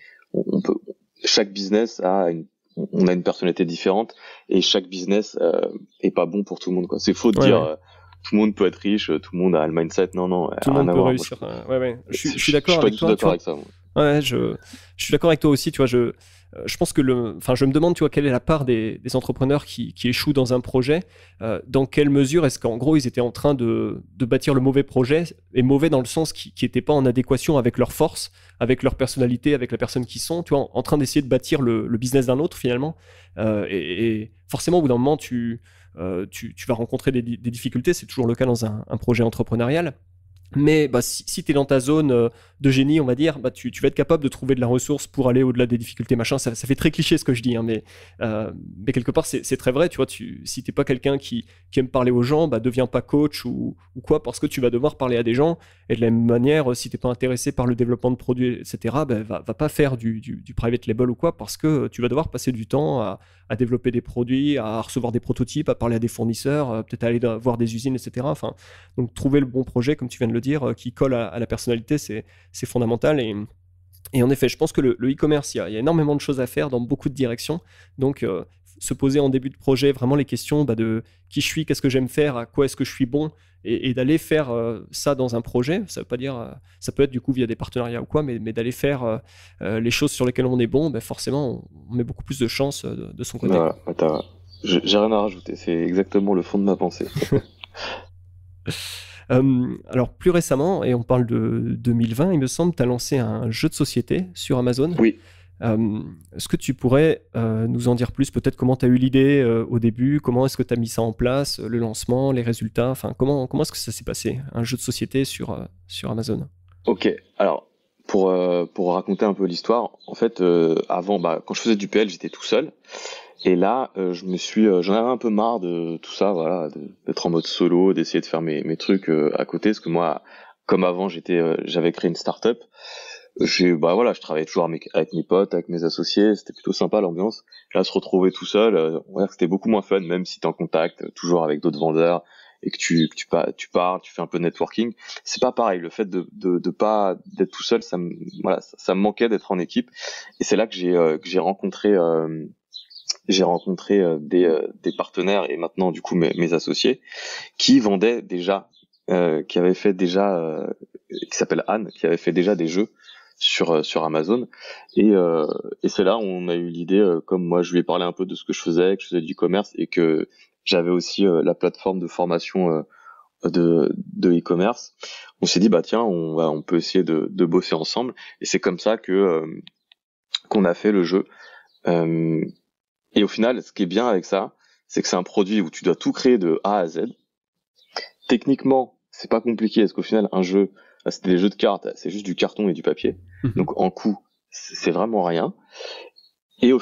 chaque business on a une personnalité différente, et chaque business est pas bon pour tout le monde, quoi. C'est faux de dire tout le monde peut être riche, tout le monde a le mindset. Non, tout le monde peut réussir. Je suis d'accord avec toi. D'accord avec ça. Moi. Ouais, je suis d'accord avec toi aussi. Tu vois, je pense que je me demande, tu vois, quelle est la part des entrepreneurs qui échouent dans un projet. Dans quelle mesure est-ce qu'en gros ils étaient en train de bâtir le mauvais projet, et mauvais dans le sens qui n'était pas en adéquation avec leur force, avec leur personnalité, avec la personne qu'ils sont. Tu vois, en train d'essayer de bâtir le business d'un autre finalement. Et forcément, au bout d'un moment, tu vas rencontrer des difficultés. C'est toujours le cas dans un projet entrepreneurial. Mais si tu es dans ta zone de génie, on va dire, tu vas être capable de trouver de la ressource pour aller au-delà des difficultés, machin. Ça fait très cliché ce que je dis, hein, mais quelque part, c'est très vrai. Tu vois, si tu n'es pas quelqu'un qui aime parler aux gens, deviens pas coach ou quoi, parce que tu vas devoir parler à des gens. Et de la même manière, si tu n'es pas intéressé par le développement de produits, etc., va pas faire du private label ou quoi, parce que tu vas devoir passer du temps à développer des produits, à recevoir des prototypes, à parler à des fournisseurs, peut-être aller voir des usines, etc. Enfin, donc trouver le bon projet, comme tu viens de le dire, qui colle à la personnalité, c'est fondamental. Et en effet, je pense que le e-commerce, il y a énormément de choses à faire dans beaucoup de directions. Donc, se poser en début de projet vraiment les questions de qui je suis, qu'est-ce que j'aime faire, à quoi est-ce que je suis bon, et d'aller faire ça dans un projet. Ça veut pas dire, ça peut être du coup via des partenariats ou quoi, mais d'aller faire les choses sur lesquelles on est bon, forcément, on met beaucoup plus de chances de son côté. Voilà, j'ai rien à rajouter, c'est exactement le fond de ma pensée. Alors plus récemment, et on parle de 2020, il me semble, tu as lancé un jeu de société sur Amazon. Oui. Est-ce que tu pourrais nous en dire plus? Peut-être comment tu as eu l'idée au début? Comment est-ce que tu as mis ça en place? Le lancement, les résultats? Enfin, comment est-ce que ça s'est passé? Un jeu de société sur Amazon? Ok, alors pour raconter un peu l'histoire, en fait, avant, quand je faisais du PL, j'étais tout seul. Et là, j'en avais un peu marre de tout ça, voilà, d'être en mode solo, d'essayer de faire mes trucs à côté, parce que moi, comme avant, j'avais créé une start-up. Voilà, je travaillais toujours avec mes potes, avec mes associés, c'était plutôt sympa l'ambiance. Là, se retrouver tout seul, on va dire que c'était beaucoup moins fun, même si t'es en contact toujours avec d'autres vendeurs et que tu parles, tu fais un peu de networking. C'est pas pareil. Le fait de pas d'être tout seul, ça me manquait d'être en équipe. Et c'est là que j'ai rencontré des partenaires et maintenant du coup mes associés qui vendaient déjà, qui avaient fait déjà, qui s'appelle Anne, qui avait fait déjà des jeux sur Amazon et c'est là où on a eu l'idée, comme moi je lui ai parlé un peu de ce que je faisais du e-commerce et que j'avais aussi la plateforme de formation de e-commerce. On s'est dit tiens on peut essayer de bosser ensemble et c'est comme ça que qu'on a fait le jeu. Et au final, ce qui est bien avec ça, c'est que c'est un produit où tu dois tout créer de A à Z. Techniquement, c'est pas compliqué, parce qu'au final, un jeu, c'était des jeux de cartes, c'est juste du carton et du papier. Donc en coût, c'est vraiment rien. Tu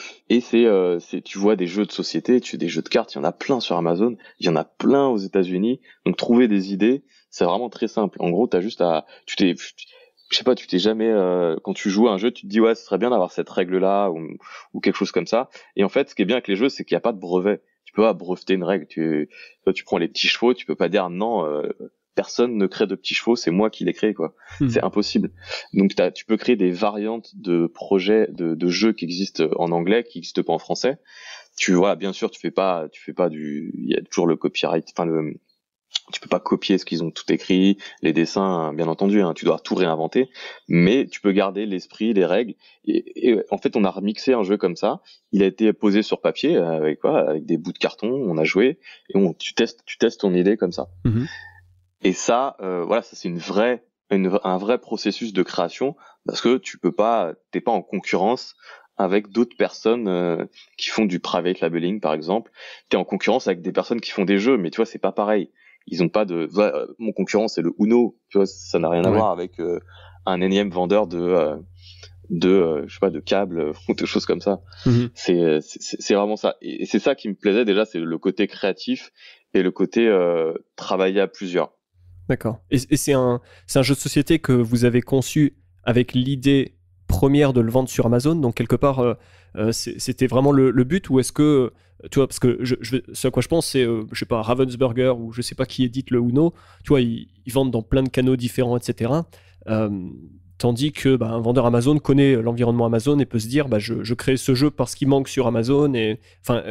vois des jeux de société, des jeux de cartes, il y en a plein sur Amazon, il y en a plein aux États-Unis. Donc trouver des idées, c'est vraiment très simple. En gros, je sais pas, tu t'es jamais, quand tu joues à un jeu, tu te dis ouais, ce serait bien d'avoir cette règle-là ou quelque chose comme ça. Et en fait, ce qui est bien avec les jeux, c'est qu'il n'y a pas de brevet. Tu peux pas breveter une règle. Toi, tu prends les petits chevaux, tu peux pas dire non, personne ne crée de petits chevaux, c'est moi qui les crée quoi. C'est impossible. Donc tu peux créer des variantes de projets, de jeux qui existent en anglais, qui existent pas en français. Tu vois, bien sûr, tu fais pas il y a toujours le copyright, tu peux pas copier ce qu'ils ont tout écrit, les dessins, bien entendu, hein, tu dois tout réinventer, mais tu peux garder l'esprit, les règles. Et en fait, on a remixé un jeu comme ça. Il a été posé sur papier avec des bouts de carton. On a joué et tu testes ton idée comme ça. Et ça, voilà, ça c'est un vrai processus de création parce que t'es pas en concurrence avec d'autres personnes qui font du private labeling par exemple. T'es en concurrence avec des personnes qui font des jeux, mais tu vois c'est pas pareil. Ils ont pas mon concurrent c'est le Uno, tu vois ça n'a rien à voir avec un énième vendeur je sais pas de câbles ou de choses comme ça. C'est vraiment ça et c'est ça qui me plaisait déjà, c'est le côté créatif et le côté travailler à plusieurs. D'accord. Et c'est un jeu de société que vous avez conçu avec l'idée première de le vendre sur Amazon, donc quelque part c'était vraiment le but, ou est-ce que tu vois, parce que ce à quoi je pense c'est je sais pas, Ravensburger ou je sais pas qui édite le Uno, tu vois, ils vendent dans plein de canaux différents, etc. Tandis que un vendeur Amazon connaît l'environnement Amazon et peut se dire je crée ce jeu parce qu'il manque sur Amazon. Et enfin,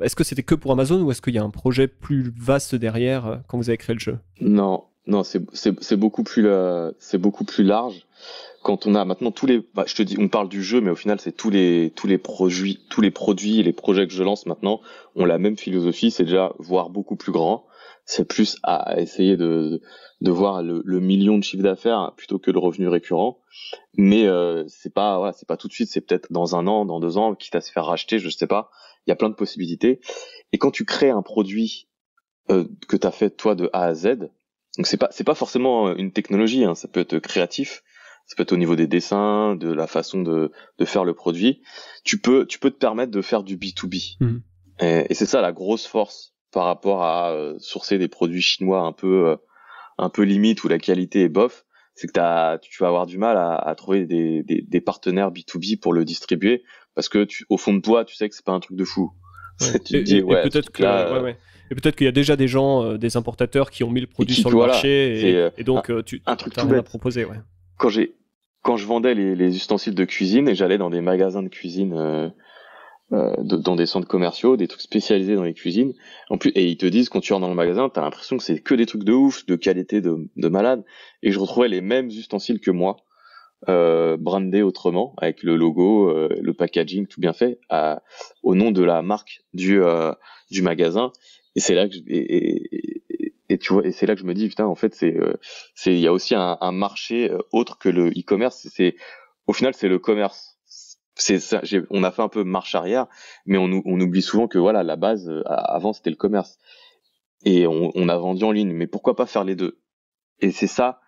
est-ce que c'était que pour Amazon ou est-ce qu'il y a un projet plus vaste derrière quand vous avez créé le jeu? Non, c'est beaucoup plus large. Quand on a maintenant je te dis, on parle du jeu, mais au final, c'est tous les produits et les projets que je lance maintenant ont la même philosophie, c'est déjà voir beaucoup plus grand. C'est plus à essayer de voir le million de chiffre d'affaires plutôt que le revenu récurrent. Mais c'est pas tout de suite, c'est peut-être dans 1 an, dans 2 ans, quitte à se faire racheter, je sais pas. Il y a plein de possibilités. Et quand tu crées un produit que t'as fait toi de A à Z, donc c'est pas forcément une technologie, hein, ça peut être créatif. Ça peut être au niveau des dessins, de la façon de faire le produit. Tu peux te permettre de faire du B2B. Et c'est ça la grosse force par rapport à sourcer des produits chinois un peu limite où la qualité est bof. C'est que tu vas avoir du mal à trouver des partenaires B2B pour le distribuer parce que au fond de toi, tu sais que c'est pas un truc de fou. Ouais. Tu te dis, peut-être que et peut-être qu'il y a déjà des gens, des importateurs qui ont mis le produit sur le marché et donc tu un truc t'as tout rien à bête. proposer. Ouais. Quand je vendais les ustensiles de cuisine et j'allais dans des magasins de cuisine, dans des centres commerciaux, des trucs spécialisés dans les cuisines, en plus, et ils te disent quand tu rentres dans le magasin, t'as l'impression que c'est que des trucs de ouf, de qualité de malade, et je retrouvais les mêmes ustensiles que moi, brandés autrement, avec le logo, le packaging tout bien fait, au nom de la marque du magasin, et c'est là que et tu vois, et c'est là que je me dis putain, en fait il y a aussi un marché autre que le e-commerce. Au final c'est le commerce. c'est ça, on a fait un peu marche arrière, mais on oublie souvent que voilà, la base avant c'était le commerce et on a vendu en ligne. Mais pourquoi pas faire les deux? Et c'est ça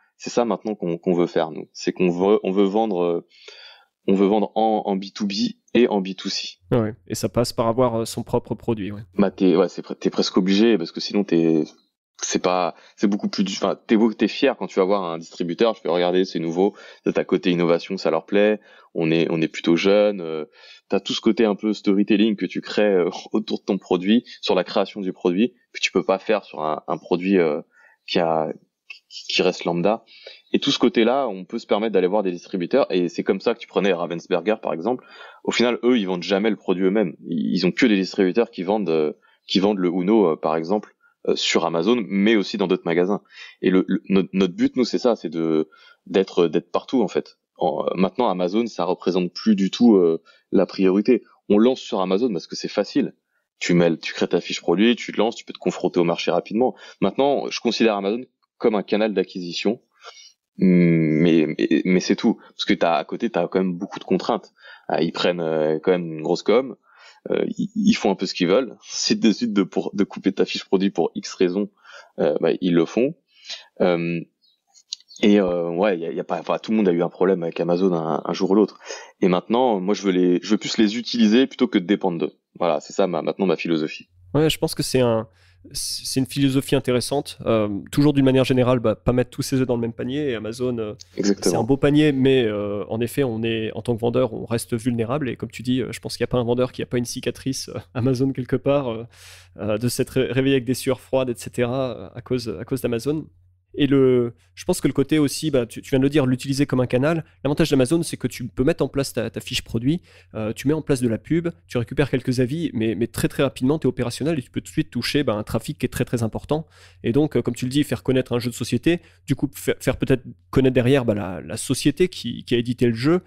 maintenant qu'on veut faire nous. C'est on veut vendre en B2B et en B2C. Ouais. Et ça passe par avoir son propre produit. Ouais. Bah t'es presque obligé parce que sinon c'est beaucoup plus enfin t'es fier quand tu vas voir un distributeur, tu peux regarder, c'est nouveau, t'as côté innovation, ça leur plaît, on est plutôt jeune, t'as tout ce côté un peu storytelling que tu crées autour de ton produit, sur la création du produit, que tu peux pas faire sur un produit qui reste lambda. Et tout ce côté-là, on peut se permettre d'aller voir des distributeurs, et c'est comme ça que tu prenais Ravensburger par exemple. Au final, eux, ils vendent jamais le produit eux-mêmes. Ils ont que des distributeurs qui vendent le Uno par exemple sur Amazon, mais aussi dans d'autres magasins. Et notre but, nous, c'est ça, c'est d'être partout en fait. Maintenant, Amazon, ça représente plus du tout la priorité. On lance sur Amazon parce que c'est facile. Tu crées ta fiche produit, tu te lances, tu peux te confronter au marché rapidement. Maintenant, je considère Amazon comme un canal d'acquisition, mais c'est tout. Parce que à côté, t'as quand même beaucoup de contraintes. Ils prennent quand même une grosse com. Ils font un peu ce qu'ils veulent. Si tu décides de couper ta fiche produit pour X raisons, ils le font. Ouais, y a pas, enfin, tout le monde a eu un problème avec Amazon un jour ou l'autre. Et maintenant, moi, je veux plus les utiliser plutôt que de dépendre d'eux. Voilà, c'est ça maintenant ma philosophie. Ouais, je pense que c'est une philosophie intéressante. Toujours d'une manière générale, pas mettre tous ses œufs dans le même panier. Et Amazon, c'est un beau panier, mais en effet, en tant que vendeur, on reste vulnérable. Et comme tu dis, je pense qu'il n'y a pas un vendeur qui n'a pas une cicatrice Amazon quelque part, de s'être réveillé avec des sueurs froides, etc., à cause d'Amazon. Et je pense que le côté aussi, tu viens de le dire, l'utiliser comme un canal. L'avantage d'Amazon, c'est que tu peux mettre en place ta fiche produit, tu mets en place de la pub, tu récupères quelques avis, mais très très rapidement, tu es opérationnel et tu peux tout de suite toucher un trafic qui est très très important. Et donc, comme tu le dis, faire connaître un jeu de société, du coup, faire peut-être connaître derrière la société qui a édité le jeu,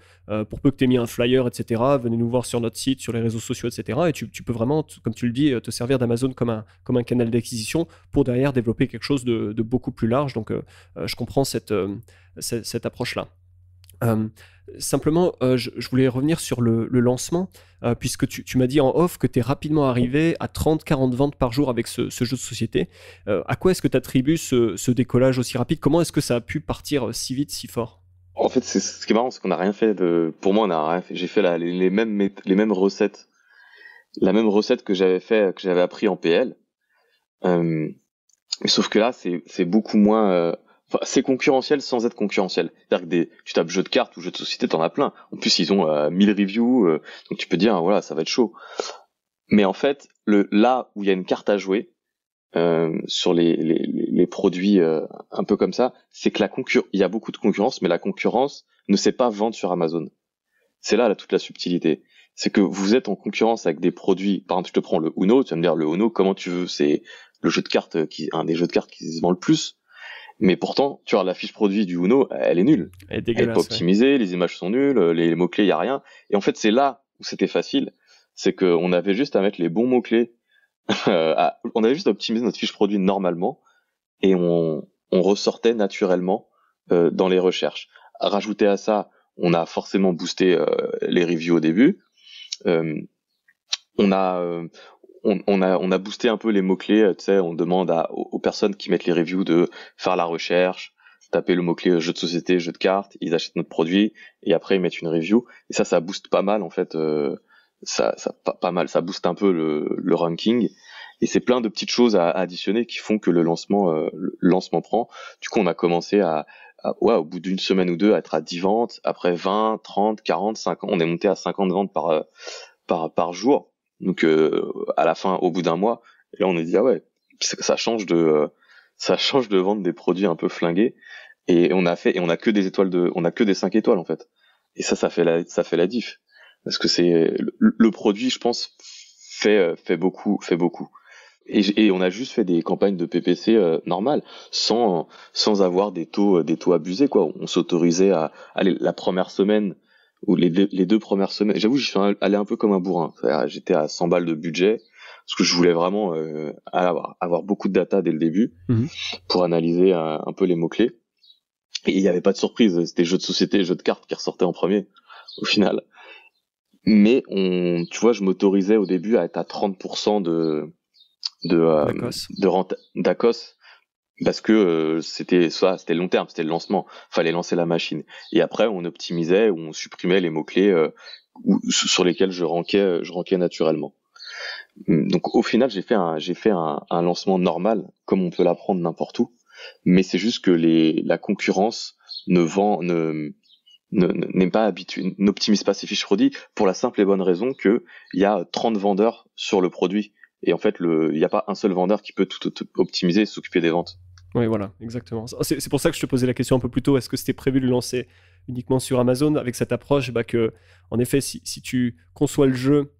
pour peu que tu aies mis un flyer, etc. Venez nous voir sur notre site, sur les réseaux sociaux, etc. Et tu peux vraiment, comme tu le dis, te servir d'Amazon comme un canal d'acquisition pour derrière développer quelque chose de beaucoup plus large. Donc, je comprends cette approche-là. Simplement, je voulais revenir sur le lancement, puisque tu m'as dit en off que tu es rapidement arrivé à 30-40 ventes par jour avec ce jeu de société. À quoi est-ce que tu attribues ce décollage aussi rapide? Comment est-ce que ça a pu partir si vite, si fort? En fait, ce qui est marrant, c'est qu'on n'a rien fait pour moi, on n'a rien fait. J'ai fait les mêmes recettes. La même recette que j'avais appris en PL. Sauf que là, c'est beaucoup moins, c'est concurrentiel sans être concurrentiel. C'est-à-dire que tu tapes jeu de cartes ou jeu de société, t'en as plein. En plus, ils ont 1000 reviews, donc tu peux dire, voilà, ça va être chaud. Mais en fait, là où il y a une carte à jouer, sur les produits un peu comme ça, c'est que il y a beaucoup de concurrence, mais la concurrence ne sait pas vendre sur Amazon. C'est là toute la subtilité. C'est que vous êtes en concurrence avec des produits. Par exemple, je te prends le Uno, tu vas me dire le Uno, comment tu veux, c'est le jeu de cartes un des jeux de cartes qui se vend le plus. Mais pourtant, tu vois, la fiche produit du Uno, elle est nulle. Elle est pas optimisée, ouais. Les images sont nulles, les mots-clés, il y a rien. Et en fait, c'est là où c'était facile. C'est qu'on avait juste à mettre les bons mots-clés. On avait juste à optimiser notre fiche produit normalement et on ressortait naturellement dans les recherches. Rajouter à ça, on a forcément boosté les reviews au début. On a boosté un peu les mots-clés, tu sais, on demande aux personnes qui mettent les reviews de faire la recherche, taper le mot-clé jeu de société, jeu de cartes, ils achètent notre produit et après ils mettent une review. Et ça booste pas mal en fait, pas mal, ça booste un peu le ranking. Et c'est plein de petites choses à additionner qui font que le lancement prend. Du coup, on a commencé au bout d'une semaine ou deux, à être à 10 ventes, après 20, 30, 40, 50, on est monté à 50 ventes par jour. Donc à la fin, au bout d'un mois, et là on a dit ça change de vendre des produits un peu flingués. Et on a que des 5 étoiles en fait. Et ça fait la diff. Parce que c'est le produit, je pense, fait beaucoup. Et on a juste fait des campagnes de PPC normales, sans avoir des taux abusés quoi. On s'autorisait à aller la première semaine ou les 2 premières semaines. J'avoue, je suis allé un peu comme un bourrin. J'étais à 100 balles de budget parce que je voulais vraiment avoir beaucoup de data dès le début pour analyser un peu les mots clés. Et il y avait pas de surprise. C'était jeux de société, jeux de cartes qui ressortaient en premier au final. Mais tu vois, je m'autorisais au début à être à 30% d'ACOS, parce que c'était long terme, c'était le lancement, fallait lancer la machine. Et après, on optimisait ou on supprimait les mots-clés sur lesquels je rankais naturellement. Donc au final, j'ai fait un lancement normal, comme on peut l'apprendre n'importe où, mais c'est juste que la concurrence n'est pas habitué, n'optimise pas ses fiches produits pour la simple et bonne raison que il y a 30 vendeurs sur le produit. Et en fait, il n'y a pas un seul vendeur qui peut tout optimiser et s'occuper des ventes. Oui, voilà, exactement. C'est pour ça que je te posais la question un peu plus tôt. Est-ce que c'était prévu de le lancer uniquement sur Amazon avec cette approche que, en effet, si tu conçois le jeu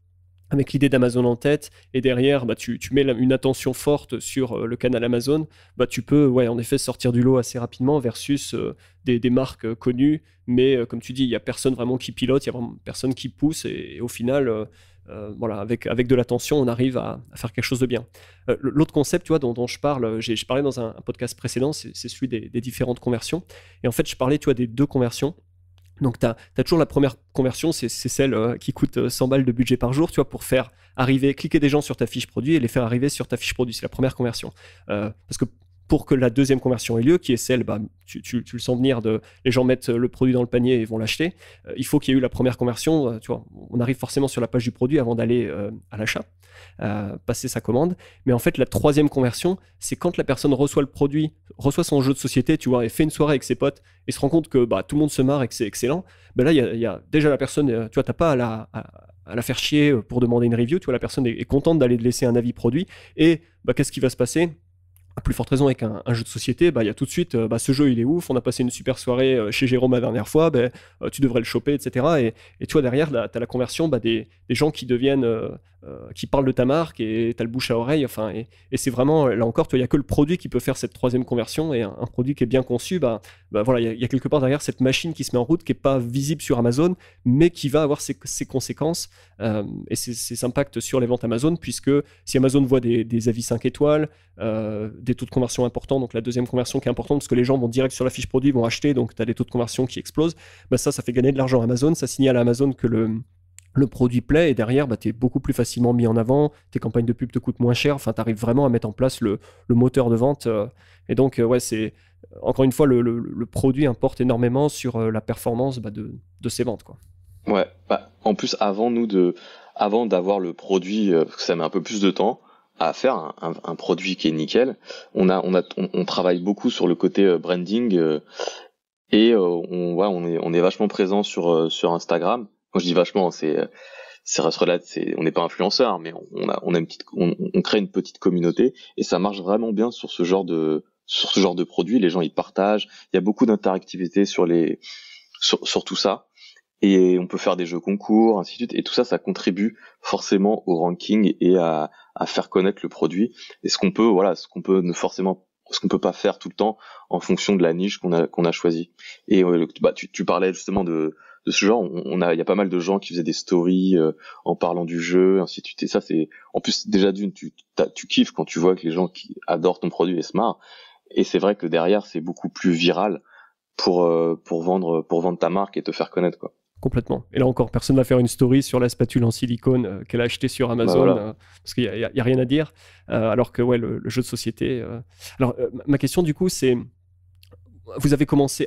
avec l'idée d'Amazon en tête, et derrière, tu mets une attention forte sur le canal Amazon, tu peux, en effet, sortir du lot assez rapidement versus des marques connues, mais comme tu dis, il n'y a personne vraiment qui pilote, il n'y a vraiment personne qui pousse, et au final, voilà, avec de l'attention, on arrive à faire quelque chose de bien. L'autre concept, tu vois, dont je parle, j'ai parlé dans un podcast précédent, c'est celui des différentes conversions, et en fait, je parlais, tu vois, des deux conversions. Donc, tu as toujours la première conversion, c'est celle qui coûte 100 balles de budget par jour, tu vois, pour faire cliquer des gens sur ta fiche produit et les faire arriver sur ta fiche produit. C'est la première conversion. Parce que pour que la deuxième conversion ait lieu, qui est celle, tu le sens venir, les gens mettent le produit dans le panier et vont l'acheter, il faut qu'il y ait eu la première conversion. Tu vois, on arrive forcément sur la page du produit avant d'aller à l'achat, passer sa commande. Mais en fait, la troisième conversion, c'est quand la personne reçoit le produit, reçoit son jeu de société, tu vois, et fait une soirée avec ses potes, et se rend compte que tout le monde se marre et que c'est excellent. Là, il y a déjà la personne, tu vois, t'as pas à la faire chier pour demander une review, tu vois, la personne est contente d'aller te laisser un avis produit, et qu'est-ce qui va se passer ? À plus forte raison avec un jeu de société, il y a tout de suite, ce jeu il est ouf, on a passé une super soirée chez Jérôme la dernière fois, tu devrais le choper, etc. Et tu vois, derrière, tu as la conversion des gens qui deviennent, qui parlent de ta marque, et tu as le bouche à oreille, et c'est vraiment, là encore, il n'y a que le produit qui peut faire cette troisième conversion, et un produit qui est bien conçu, voilà, il y a quelque part derrière cette machine qui se met en route, qui n'est pas visible sur Amazon, mais qui va avoir ses conséquences et ses impacts sur les ventes Amazon, puisque si Amazon voit des avis 5 étoiles, des taux de conversion importants, donc la deuxième conversion qui est importante, parce que les gens vont direct sur la fiche produit, vont acheter, donc tu as des taux de conversion qui explosent, ça fait gagner de l'argent à Amazon, ça signale à Amazon que le produit plaît, et derrière, tu es beaucoup plus facilement mis en avant, tes campagnes de pub te coûtent moins cher, tu arrives vraiment à mettre en place le moteur de vente, et donc, c'est encore une fois, le produit importe énormément sur la performance de ses ventes, quoi. Ouais, en plus, avant d'avoir le produit, parce que ça met un peu plus de temps à faire un produit qui est nickel, on travaille beaucoup sur le côté branding, et on est vachement présent sur Instagram. Quand je dis vachement, on n'est pas influenceur, mais on crée une petite communauté, et ça marche vraiment bien sur ce genre de produit. Les gens ils partagent, il y a beaucoup d'interactivité sur tout ça, et on peut faire des jeux concours, ainsi de suite, et tout ça contribue forcément au ranking et à faire connaître le produit, et ce qu'on peut pas faire tout le temps en fonction de la niche qu'on a choisi. Et tu parlais justement de ce genre, il y a pas mal de gens qui faisaient des stories en parlant du jeu, ainsi de suite. Et ça, c'est en plus déjà tu kiffes quand tu vois que les gens qui adorent ton produit et se marrent. Et c'est vrai que derrière, c'est beaucoup plus viral pour vendre ta marque et te faire connaître, quoi. Complètement. Et là encore, personne ne va faire une story sur la spatule en silicone qu'elle a achetée sur Amazon, Voilà. parce qu'il n'y a rien à dire. Alors que le jeu de société... Alors, ma question du coup, c'est...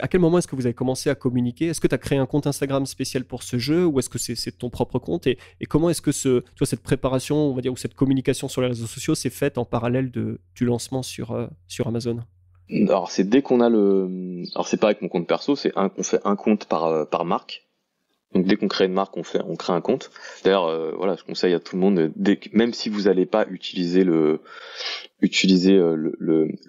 À quel moment est-ce que vous avez commencé à communiquer ? Est-ce que tu as créé un compte Instagram spécial pour ce jeu, ou est-ce que c'est ton propre compte ? Et comment est-ce que cette préparation, on va dire, ou cette communication sur les réseaux sociaux s'est faite en parallèle du lancement sur Amazon ? Alors c'est dès qu'on a alors c'est pas avec mon compte perso, on fait un compte par marque. Donc dès qu'on crée une marque, on crée un compte. D'ailleurs, je conseille à tout le monde, même si vous n'allez pas utiliser le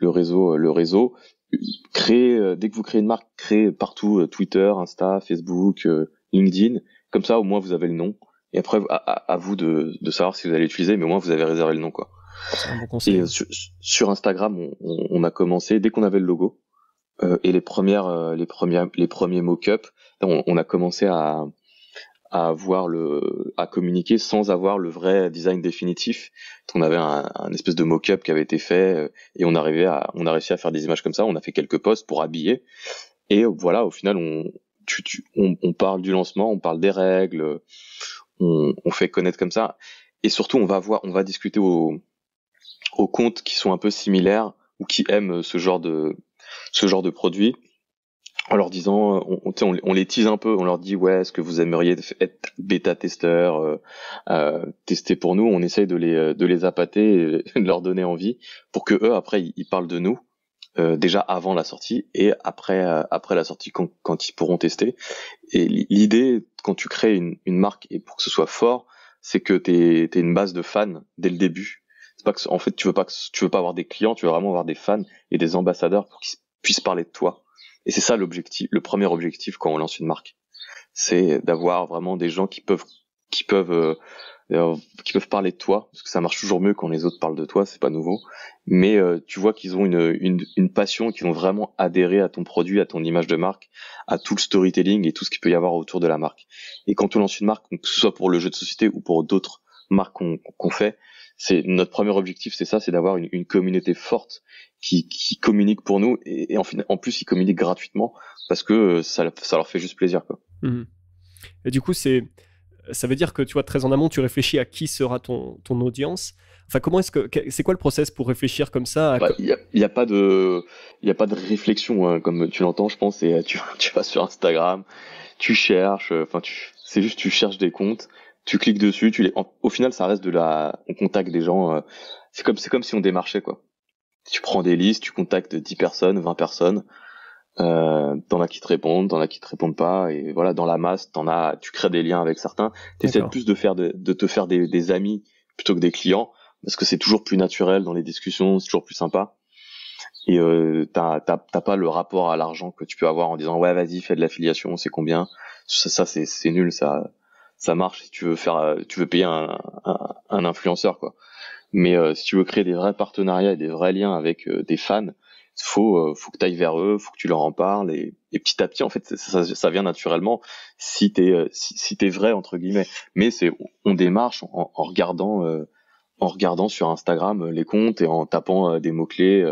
réseau, dès que vous créez une marque, créez partout Twitter, Insta, Facebook, LinkedIn. Comme ça, au moins vous avez le nom. Et après, à vous de savoir si vous allez l'utiliser, mais au moins vous avez réservé le nom, quoi. C'est un bon conseil. Et sur Instagram, on a commencé dès qu'on avait le logo et les premiers mock-ups. On a commencé à communiquer sans avoir le vrai design définitif. On avait un espèce de mock-up qui avait été fait, et on a réussi à faire des images comme ça. On a fait quelques posts pour habiller, et voilà, au final on parle du lancement, on parle des règles, on fait connaître comme ça. Et surtout, on va discuter aux comptes qui sont un peu similaires ou qui aiment ce genre de produit, en leur disant, on les tease un peu, on leur dit ouais, est-ce que vous aimeriez être bêta-testeur, tester pour nous. On essaye de les appâter et de leur donner envie pour que eux après ils parlent de nous. Déjà avant la sortie et après la sortie quand ils pourront tester. Et l'idée quand tu crées une marque et pour que ce soit fort, c'est que t'aies une base de fans dès le début. C'est pas que en fait tu veux pas avoir des clients, tu veux vraiment avoir des fans et des ambassadeurs pour qu'ils puissent parler de toi. Et c'est ça l'objectif, le premier objectif quand on lance une marque, c'est d'avoir vraiment des gens qui peuvent parler de toi, parce que ça marche toujours mieux quand les autres parlent de toi, c'est pas nouveau. Mais tu vois qu'ils ont une passion, qu'ils ont vraiment adhéré à ton produit, à ton image de marque, à tout le storytelling et tout ce qu'il peut y avoir autour de la marque. Et quand on lance une marque, que ce soit pour le jeu de société ou pour d'autres marques qu'on fait, c'est notre premier objectif, c'est ça, c'est d'avoir une communauté forte qui communique pour nous et en plus ils communiquent gratuitement parce que ça leur fait juste plaisir, quoi. Mmh. Et du coup, ça veut dire que tu vois, très en amont, tu réfléchis à qui sera ton audience. Enfin, c'est quoi le process pour réfléchir comme ça Il y a pas de réflexion, hein, comme tu l'entends, je pense. Et tu vas sur Instagram, tu cherches, c'est juste tu cherches des comptes, tu cliques dessus, au final ça reste on contacte des gens. C'est comme si on démarchait, quoi. Tu prends des listes, tu contactes 10 personnes, 20 personnes. T'en as qui te répondent pas, et voilà, dans la masse, tu crées des liens avec certains. T'essaies plus de te faire des amis plutôt que des clients, parce que c'est toujours plus naturel dans les discussions, c'est toujours plus sympa. Et t'as pas le rapport à l'argent que tu peux avoir en disant ouais vas-y fais de l'affiliation, c'est combien. Ça c'est nul, ça marche si tu veux payer un influenceur, quoi. Mais si tu veux créer des vrais partenariats et des vrais liens avec des fans, faut que tu ailles vers eux, faut que tu leur en parles, et petit à petit en fait ça vient naturellement si t'es vrai entre guillemets. Mais on démarche en regardant sur Instagram les comptes et en tapant des mots clés,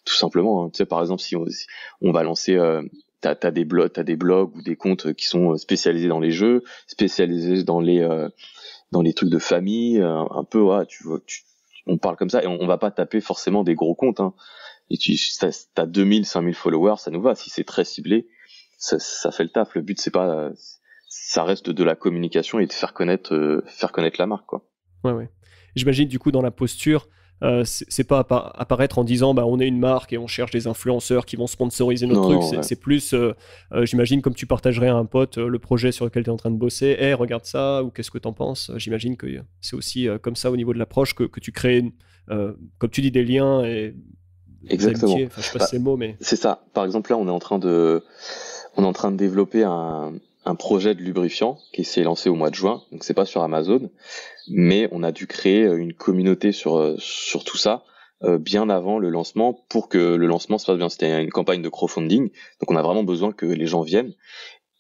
tout simplement, hein. Tu sais, par exemple, si on va lancer t'as des blogs ou des comptes qui sont spécialisés dans les jeux, spécialisés dans les trucs de famille, un peu, ouais, on parle comme ça, et on va pas taper forcément des gros comptes, hein. Et t'as 2000, 5000 followers, ça nous va. Si c'est très ciblé, ça fait le taf. Le but, c'est pas, ça reste de la communication et de faire connaître la marque, quoi. Ouais. J'imagine, du coup, dans la posture, c'est pas apparaître en disant bah, on est une marque et on cherche des influenceurs qui vont sponsoriser notre truc. Ouais. C'est plus, j'imagine, comme tu partagerais à un pote le projet sur lequel tu es en train de bosser. Hey, regarde ça, ou qu'est-ce que t'en penses? J'imagine que c'est aussi comme ça au niveau de l'approche que tu crées, comme tu dis, des liens et exactement. amitiés. Enfin, je sais pas si c'est le mot, mais c'est ça. Par exemple, là, on est en train de développer un projet de lubrifiant qui s'est lancé au mois de juin. Donc c'est pas sur Amazon, mais on a dû créer une communauté sur tout ça bien avant le lancement pour que le lancement se passe bien. C'était une campagne de crowdfunding, donc on a vraiment besoin que les gens viennent.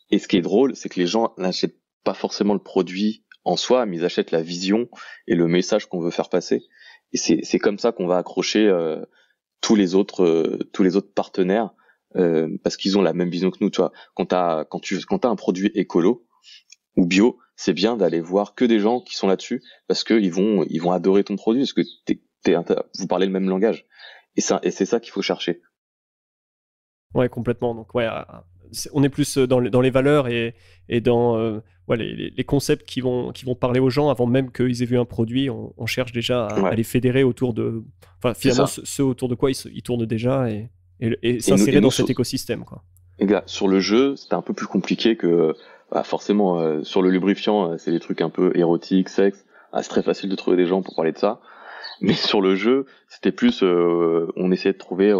Et ce qui est drôle, c'est que les gens n'achètent pas forcément le produit en soi, mais ils achètent la vision et le message qu'on veut faire passer. Et c'est comme ça qu'on va accrocher tous les autres partenaires, parce qu'ils ont la même vision que nous. Tu vois, quand t'as un produit écolo ou bio, c'est bien d'aller voir que des gens qui sont là-dessus, parce que ils vont adorer ton produit, parce que vous parlez le même langage. Et c'est ça qu'il faut chercher. ouais, complètement. Donc ouais, on est plus dans les valeurs et dans les concepts qui vont parler aux gens avant même qu'ils aient vu un produit. On cherche déjà à les fédérer autour de, enfin finalement ceux autour de quoi ils tournent déjà et s'insérer dans cet écosystème, quoi. Les gars, sur le jeu, c'était un peu plus compliqué que forcément sur le lubrifiant, c'est des trucs un peu érotiques, sexe. C'est très facile de trouver des gens pour parler de ça. Mais sur le jeu, c'était plus, on essayait de trouver,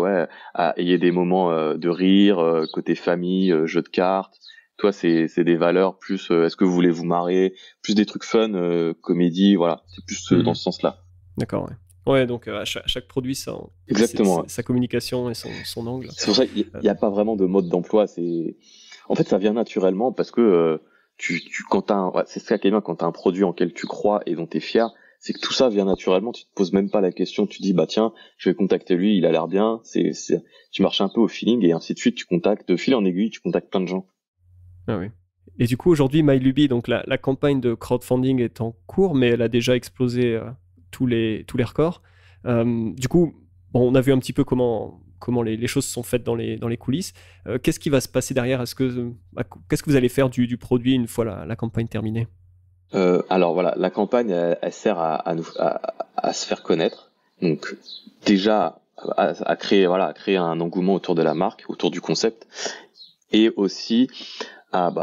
ayez des moments de rire, côté famille, jeu de cartes. Toi, c'est des valeurs plus, est-ce que vous voulez vous marrer, plus des trucs fun, comédie, voilà. C'est plus dans ce sens-là. D'accord, ouais. Ouais, donc à chaque produit, exactement, sa communication et son angle. C'est pour ça qu'il n'y a pas vraiment de mode d'emploi. En fait, ça vient naturellement parce que c'est ça qui est bien quand t'as un produit en lequel tu crois et dont t'es fier. C'est que tout ça vient naturellement, tu te poses même pas la question, tu dis bah tiens, je vais contacter lui, il a l'air bien, tu marches un peu au feeling et ainsi de suite, tu contactes de fil en aiguille, tu contactes plein de gens. Ah oui. Et du coup, aujourd'hui, MyLuby, donc la campagne de crowdfunding est en cours, mais elle a déjà explosé tous les records. Du coup, bon, on a vu un petit peu comment les choses sont faites dans les coulisses. Qu'est-ce qui va se passer derrière? Qu'est-ce que vous allez faire du produit une fois la campagne terminée? Alors voilà, la campagne, elle sert à se faire connaître. Donc déjà à créer un engouement autour de la marque, autour du concept, et aussi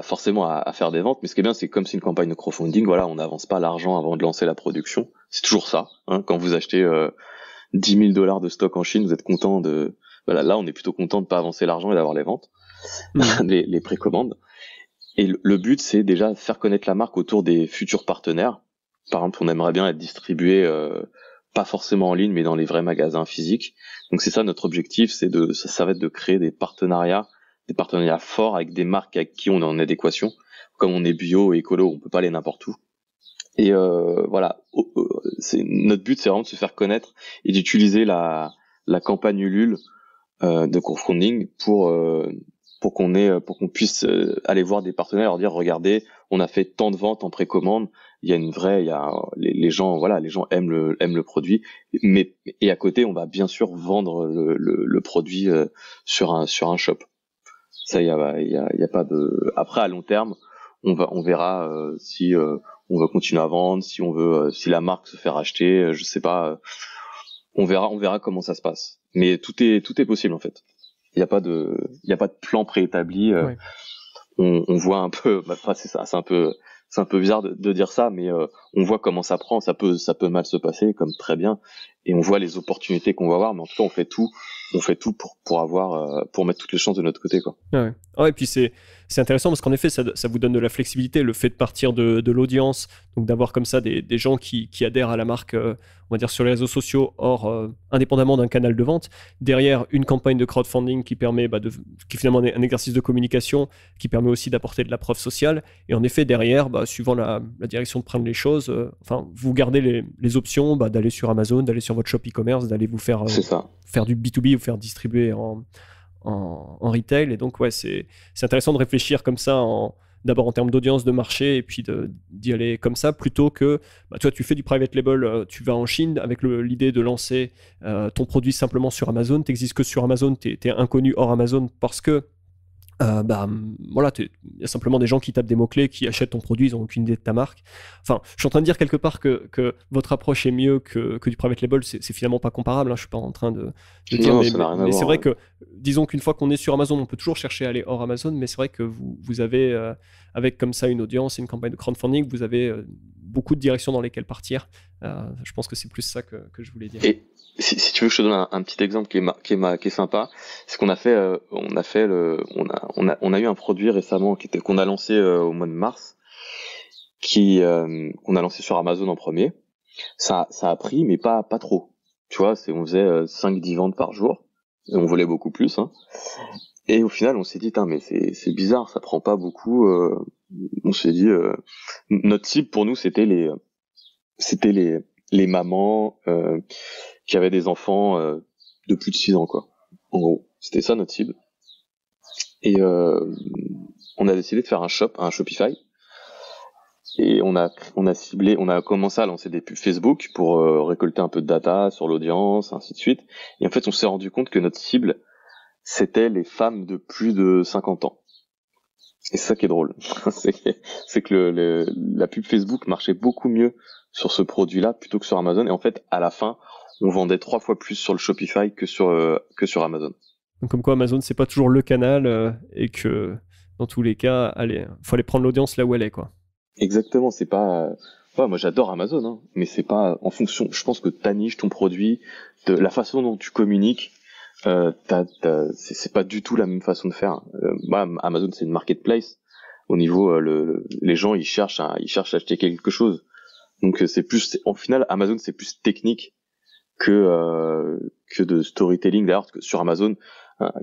forcément à faire des ventes. Mais ce qui est bien, c'est que comme c'est une campagne de crowdfunding, voilà, on n'avance pas l'argent avant de lancer la production. C'est toujours ça. Hein, quand vous achetez 10 000 $ de stock en Chine, vous êtes content de... Voilà, là, on est plutôt content de pas avancer l'argent et d'avoir les ventes, les précommandes. Et le but, c'est déjà de faire connaître la marque autour des futurs partenaires. Par exemple, on aimerait bien être distribué, pas forcément en ligne, mais dans les vrais magasins physiques. Donc c'est ça notre objectif, ça va être de créer des partenariats forts avec des marques avec qui on est en adéquation. Comme on est bio et écolo, on peut pas aller n'importe où. Et voilà, notre but, c'est vraiment de se faire connaître et d'utiliser la campagne Ulule de crowdfunding pour qu'on puisse aller voir des partenaires, leur dire regardez, on a fait tant de ventes en précommande, les gens aiment le produit, mais et à côté on va bien sûr vendre le produit sur un shop. Ça il y a pas de... Après à long terme, on verra si on veut continuer à vendre, si on veut si la marque se fait racheter, je sais pas, on verra comment ça se passe. Mais tout est possible en fait. Il y a pas de plan préétabli. Ouais. On voit un peu, c'est ça, c'est un peu bizarre de dire ça, mais on voit comment ça prend. Ça peut mal se passer, comme très bien, et on voit les opportunités qu'on va avoir. Mais en tout cas, on fait tout pour mettre toutes les chances de notre côté, quoi. Ouais. Et puis c'est intéressant parce qu'en effet, ça vous donne de la flexibilité, le fait de partir de l'audience, donc d'avoir comme ça des gens qui adhèrent à la marque, on va dire sur les réseaux sociaux, indépendamment d'un canal de vente. Derrière, une campagne de crowdfunding qui permet, qui est finalement un exercice de communication, qui permet aussi d'apporter de la preuve sociale. Et en effet, derrière, suivant la direction de prendre les choses, vous gardez les options d'aller sur Amazon, d'aller sur votre shop e-commerce, d'aller vous faire du B2B, vous faire distribuer en retail. Et donc, ouais, c'est intéressant de réfléchir comme ça, d'abord en termes d'audience, de marché, et puis d'y aller comme ça, plutôt que, toi, tu fais du private label, tu vas en Chine avec l'idée de lancer ton produit simplement sur Amazon. Tu n'existes que sur Amazon, tu es inconnu hors Amazon parce que voilà, il y a simplement des gens qui tapent des mots-clés, qui achètent ton produit, ils n'ont aucune idée de ta marque. Enfin, je suis en train de dire quelque part que votre approche est mieux que du private label, c'est finalement pas comparable, hein, je suis pas en train de dire, Non, mais c'est vrai que, disons qu'une fois qu'on est sur Amazon, on peut toujours chercher à aller hors Amazon, mais c'est vrai que vous avez, avec comme ça une audience et une campagne de crowdfunding, vous avez beaucoup de directions dans lesquelles partir. Je pense que c'est plus ça que je voulais dire. Et si tu veux que je te donne un petit exemple qui est sympa, c'est qu'on a fait, on a eu un produit récemment qu'on a lancé au mois de mars, qu'on a lancé sur Amazon en premier. Ça a pris, mais pas trop. Tu vois, on faisait 5-10 ventes par jour, et on volait beaucoup plus, hein. Et au final, on s'est dit, mais c'est bizarre, ça prend pas beaucoup. On s'est dit, notre cible pour nous, c'était les mamans qui avaient des enfants de plus de 6 ans, quoi. En gros, c'était ça notre cible. Et on a décidé de faire un Shopify. Et on a commencé à lancer des pubs Facebook pour récolter un peu de data sur l'audience, ainsi de suite. Et en fait, on s'est rendu compte que notre cible, c'était les femmes de plus de 50 ans. Et c'est ça qui est drôle. c'est que la pub Facebook marchait beaucoup mieux sur ce produit-là plutôt que sur Amazon. Et en fait, à la fin, on vendait 3 fois plus sur le Shopify que sur Amazon. Donc comme quoi Amazon, c'est pas toujours le canal et que dans tous les cas, faut aller prendre l'audience là où elle est, quoi. Exactement, c'est pas... moi j'adore Amazon, hein, mais c'est pas en fonction... Je pense que ta niche, ton produit, de la façon dont tu communiques, c'est pas du tout la même façon de faire. Amazon, c'est une marketplace. Au niveau, les gens, ils cherchent à acheter quelque chose. Donc en final, Amazon, c'est plus technique que de storytelling. D'ailleurs, sur Amazon,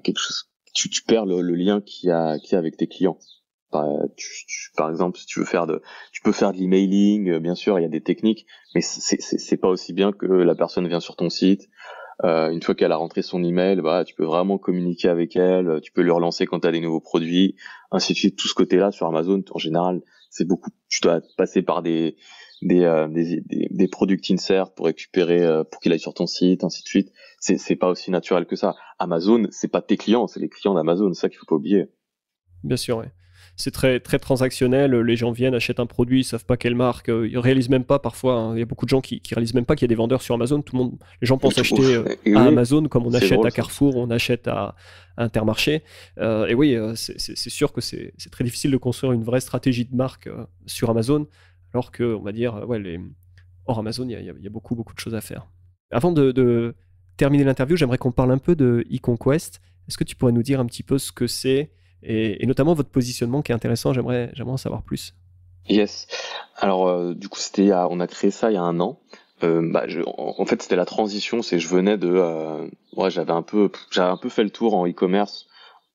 quelque chose, tu perds le lien qu'il y a avec tes clients. Par exemple, si tu peux faire de l'emailing, bien sûr, il y a des techniques, mais c'est pas aussi bien que la personne vient sur ton site, Une fois qu'elle a rentré son email, bah, tu peux vraiment communiquer avec elle, tu peux lui relancer quand tu as des nouveaux produits, ainsi de suite. Tout ce côté-là sur Amazon, en général, c'est beaucoup. Tu dois passer par des product inserts pour récupérer, pour qu'il aille sur ton site, ainsi de suite. C'est pas aussi naturel que ça. Amazon, c'est pas tes clients, c'est les clients d'Amazon. C'est ça qu'il faut pas oublier. Bien sûr, ouais. C'est très, très transactionnel. Les gens viennent, achètent un produit, ils savent pas quelle marque, ils réalisent même pas parfois. Hein. Il y a beaucoup de gens qui réalisent même pas qu'il y a des vendeurs sur Amazon. Les gens pensent acheter à Amazon comme on achète à Carrefour, on achète à Intermarché. Et oui, c'est sûr que c'est très difficile de construire une vraie stratégie de marque sur Amazon, alors que, on va dire, hors Amazon, il y a beaucoup, beaucoup de choses à faire. Avant de terminer l'interview, j'aimerais qu'on parle un peu de e-Conquest. Est-ce que tu pourrais nous dire un petit peu ce que c'est et notamment votre positionnement qui est intéressant, j'aimerais en savoir plus. Yes. Alors du coup on a créé ça il y a 1 an. En fait c'était la transition, je venais de j'avais un peu fait le tour en e-commerce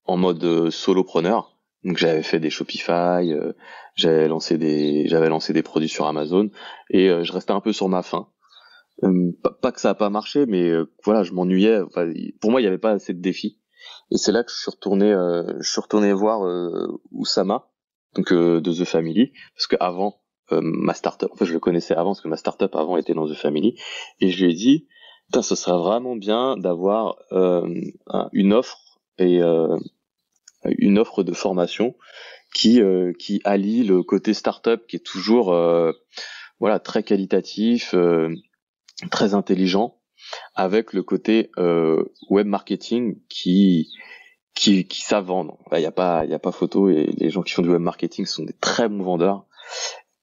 en mode solopreneur. Donc j'avais fait des Shopify, j'avais lancé des produits sur Amazon et je restais un peu sur ma faim. Pas que ça a pas marché, mais voilà, je m'ennuyais. Enfin, pour moi il y avait pas assez de défis. Et c'est là que je suis retourné voir Oussama, donc de The Family, parce que avant ma startup, en fait je le connaissais avant parce que ma startup avant était dans The Family, et je lui ai dit, putain, ce serait vraiment bien d'avoir une offre de formation qui allie le côté startup qui est toujours très qualitatif, très intelligent, avec le côté web marketing qui savent vendre. Il y a pas photo, et les gens qui font du web marketing sont des très bons vendeurs.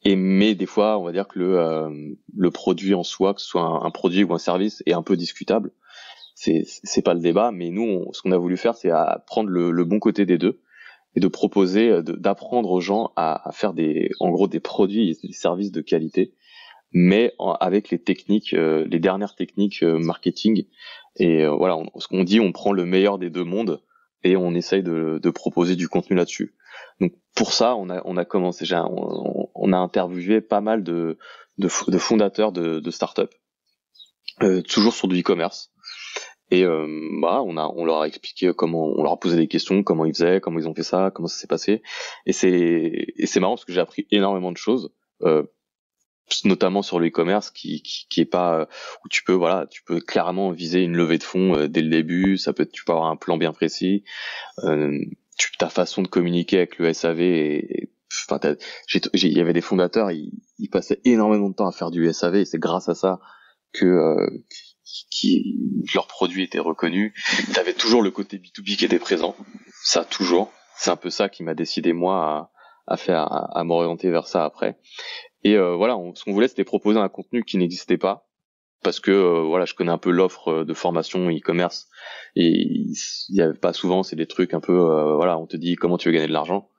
Mais des fois, on va dire que le produit en soi, que ce soit un produit ou un service, est un peu discutable. C'est pas le débat, mais nous, ce qu'on a voulu faire, c'est prendre le bon côté des deux et de proposer, d'apprendre aux gens à faire des produits et des services de qualité, mais avec les techniques, les dernières techniques marketing. Et ce qu'on dit, on prend le meilleur des deux mondes et on essaye de proposer du contenu là-dessus. Donc pour ça, on a commencé, on a interviewé pas mal de fondateurs de startups, toujours sur du e-commerce. Et on leur a expliqué on leur a posé des questions, comment ils faisaient, comment ils ont fait ça, comment ça s'est passé. Et c'est marrant parce que j'ai appris énormément de choses. Notamment sur le e-commerce qui est pas où tu peux clairement viser une levée de fonds dès le début. Tu peux avoir un plan bien précis, ta façon de communiquer avec le SAV il y avait des fondateurs, ils passaient énormément de temps à faire du SAV, et c'est grâce à ça que leur produit était reconnu. T'avais toujours le côté B2B qui était présent, ça toujours. C'est un peu ça qui m'a décidé moi à m'orienter vers ça après. Et ce qu'on voulait, c'était proposer un contenu qui n'existait pas, parce que je connais un peu l'offre de formation e-commerce, et il y avait pas souvent, c'est des trucs un peu on te dit comment tu veux gagner de l'argent,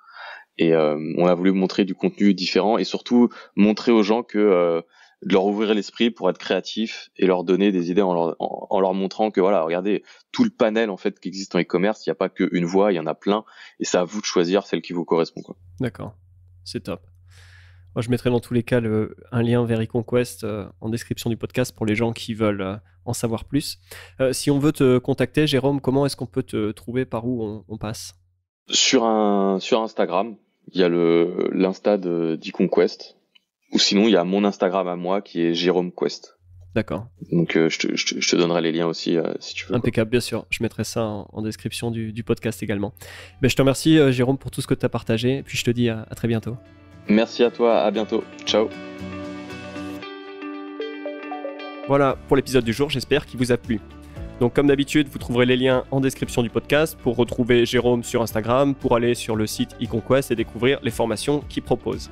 et on a voulu montrer du contenu différent, et surtout montrer aux gens que de leur ouvrir l'esprit pour être créatifs et leur donner des idées en leur montrant que regardez tout le panel en fait qui existe en e-commerce, il n'y a pas qu'une voie, il y en a plein, et c'est à vous de choisir celle qui vous correspond, quoi. D'accord, c'est top. Moi, je mettrai dans tous les cas un lien vers e-Conquest en description du podcast pour les gens qui veulent en savoir plus. Si on veut te contacter, Jérôme, comment est-ce qu'on peut te trouver? Par où on passe? Sur Instagram, il y a l'insta d'e-Conquest, ou sinon il y a mon Instagram à moi qui est Jérôme Quest. D'accord. Donc je te donnerai les liens aussi si tu veux. Impeccable, bien sûr. Je mettrai ça en description du podcast également. Je te remercie Jérôme pour tout ce que tu as partagé, et puis je te dis à très bientôt. Merci à toi, à bientôt. Ciao. Voilà pour l'épisode du jour, j'espère qu'il vous a plu. Donc comme d'habitude, vous trouverez les liens en description du podcast pour retrouver Jérôme sur Instagram, pour aller sur le site e-Conquest et découvrir les formations qu'il propose.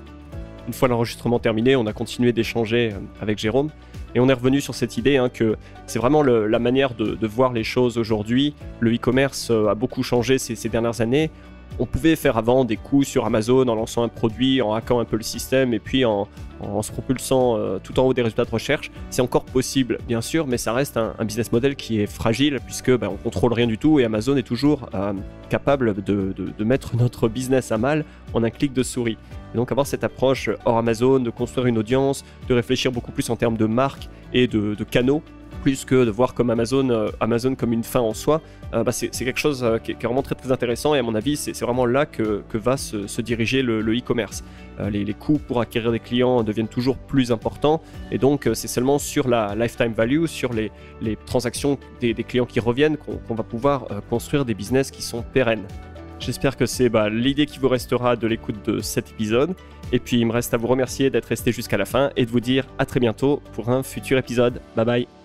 Une fois l'enregistrement terminé, on a continué d'échanger avec Jérôme et on est revenu sur cette idée que c'est vraiment la manière de voir les choses aujourd'hui. Le e-commerce a beaucoup changé ces dernières années. On pouvait faire avant des coups sur Amazon en lançant un produit, en hackant un peu le système et puis en se propulsant tout en haut des résultats de recherche. C'est encore possible, bien sûr, mais ça reste un business model qui est fragile puisque on contrôle rien du tout et Amazon est toujours capable de mettre notre business à mal en un clic de souris. Et donc avoir cette approche hors Amazon, de construire une audience, de réfléchir beaucoup plus en termes de marque et de canaux, plus que de voir comme Amazon comme une fin en soi, c'est quelque chose qui est vraiment très très intéressant, et à mon avis c'est vraiment là que va se diriger le e-commerce. Les coûts pour acquérir des clients deviennent toujours plus importants, et donc c'est seulement sur la lifetime value, sur les transactions des clients qui reviennent, qu'on va pouvoir construire des business qui sont pérennes. J'espère que c'est l'idée qui vous restera de l'écoute de cet épisode. Et puis il me reste à vous remercier d'être resté jusqu'à la fin et de vous dire à très bientôt pour un futur épisode. Bye bye.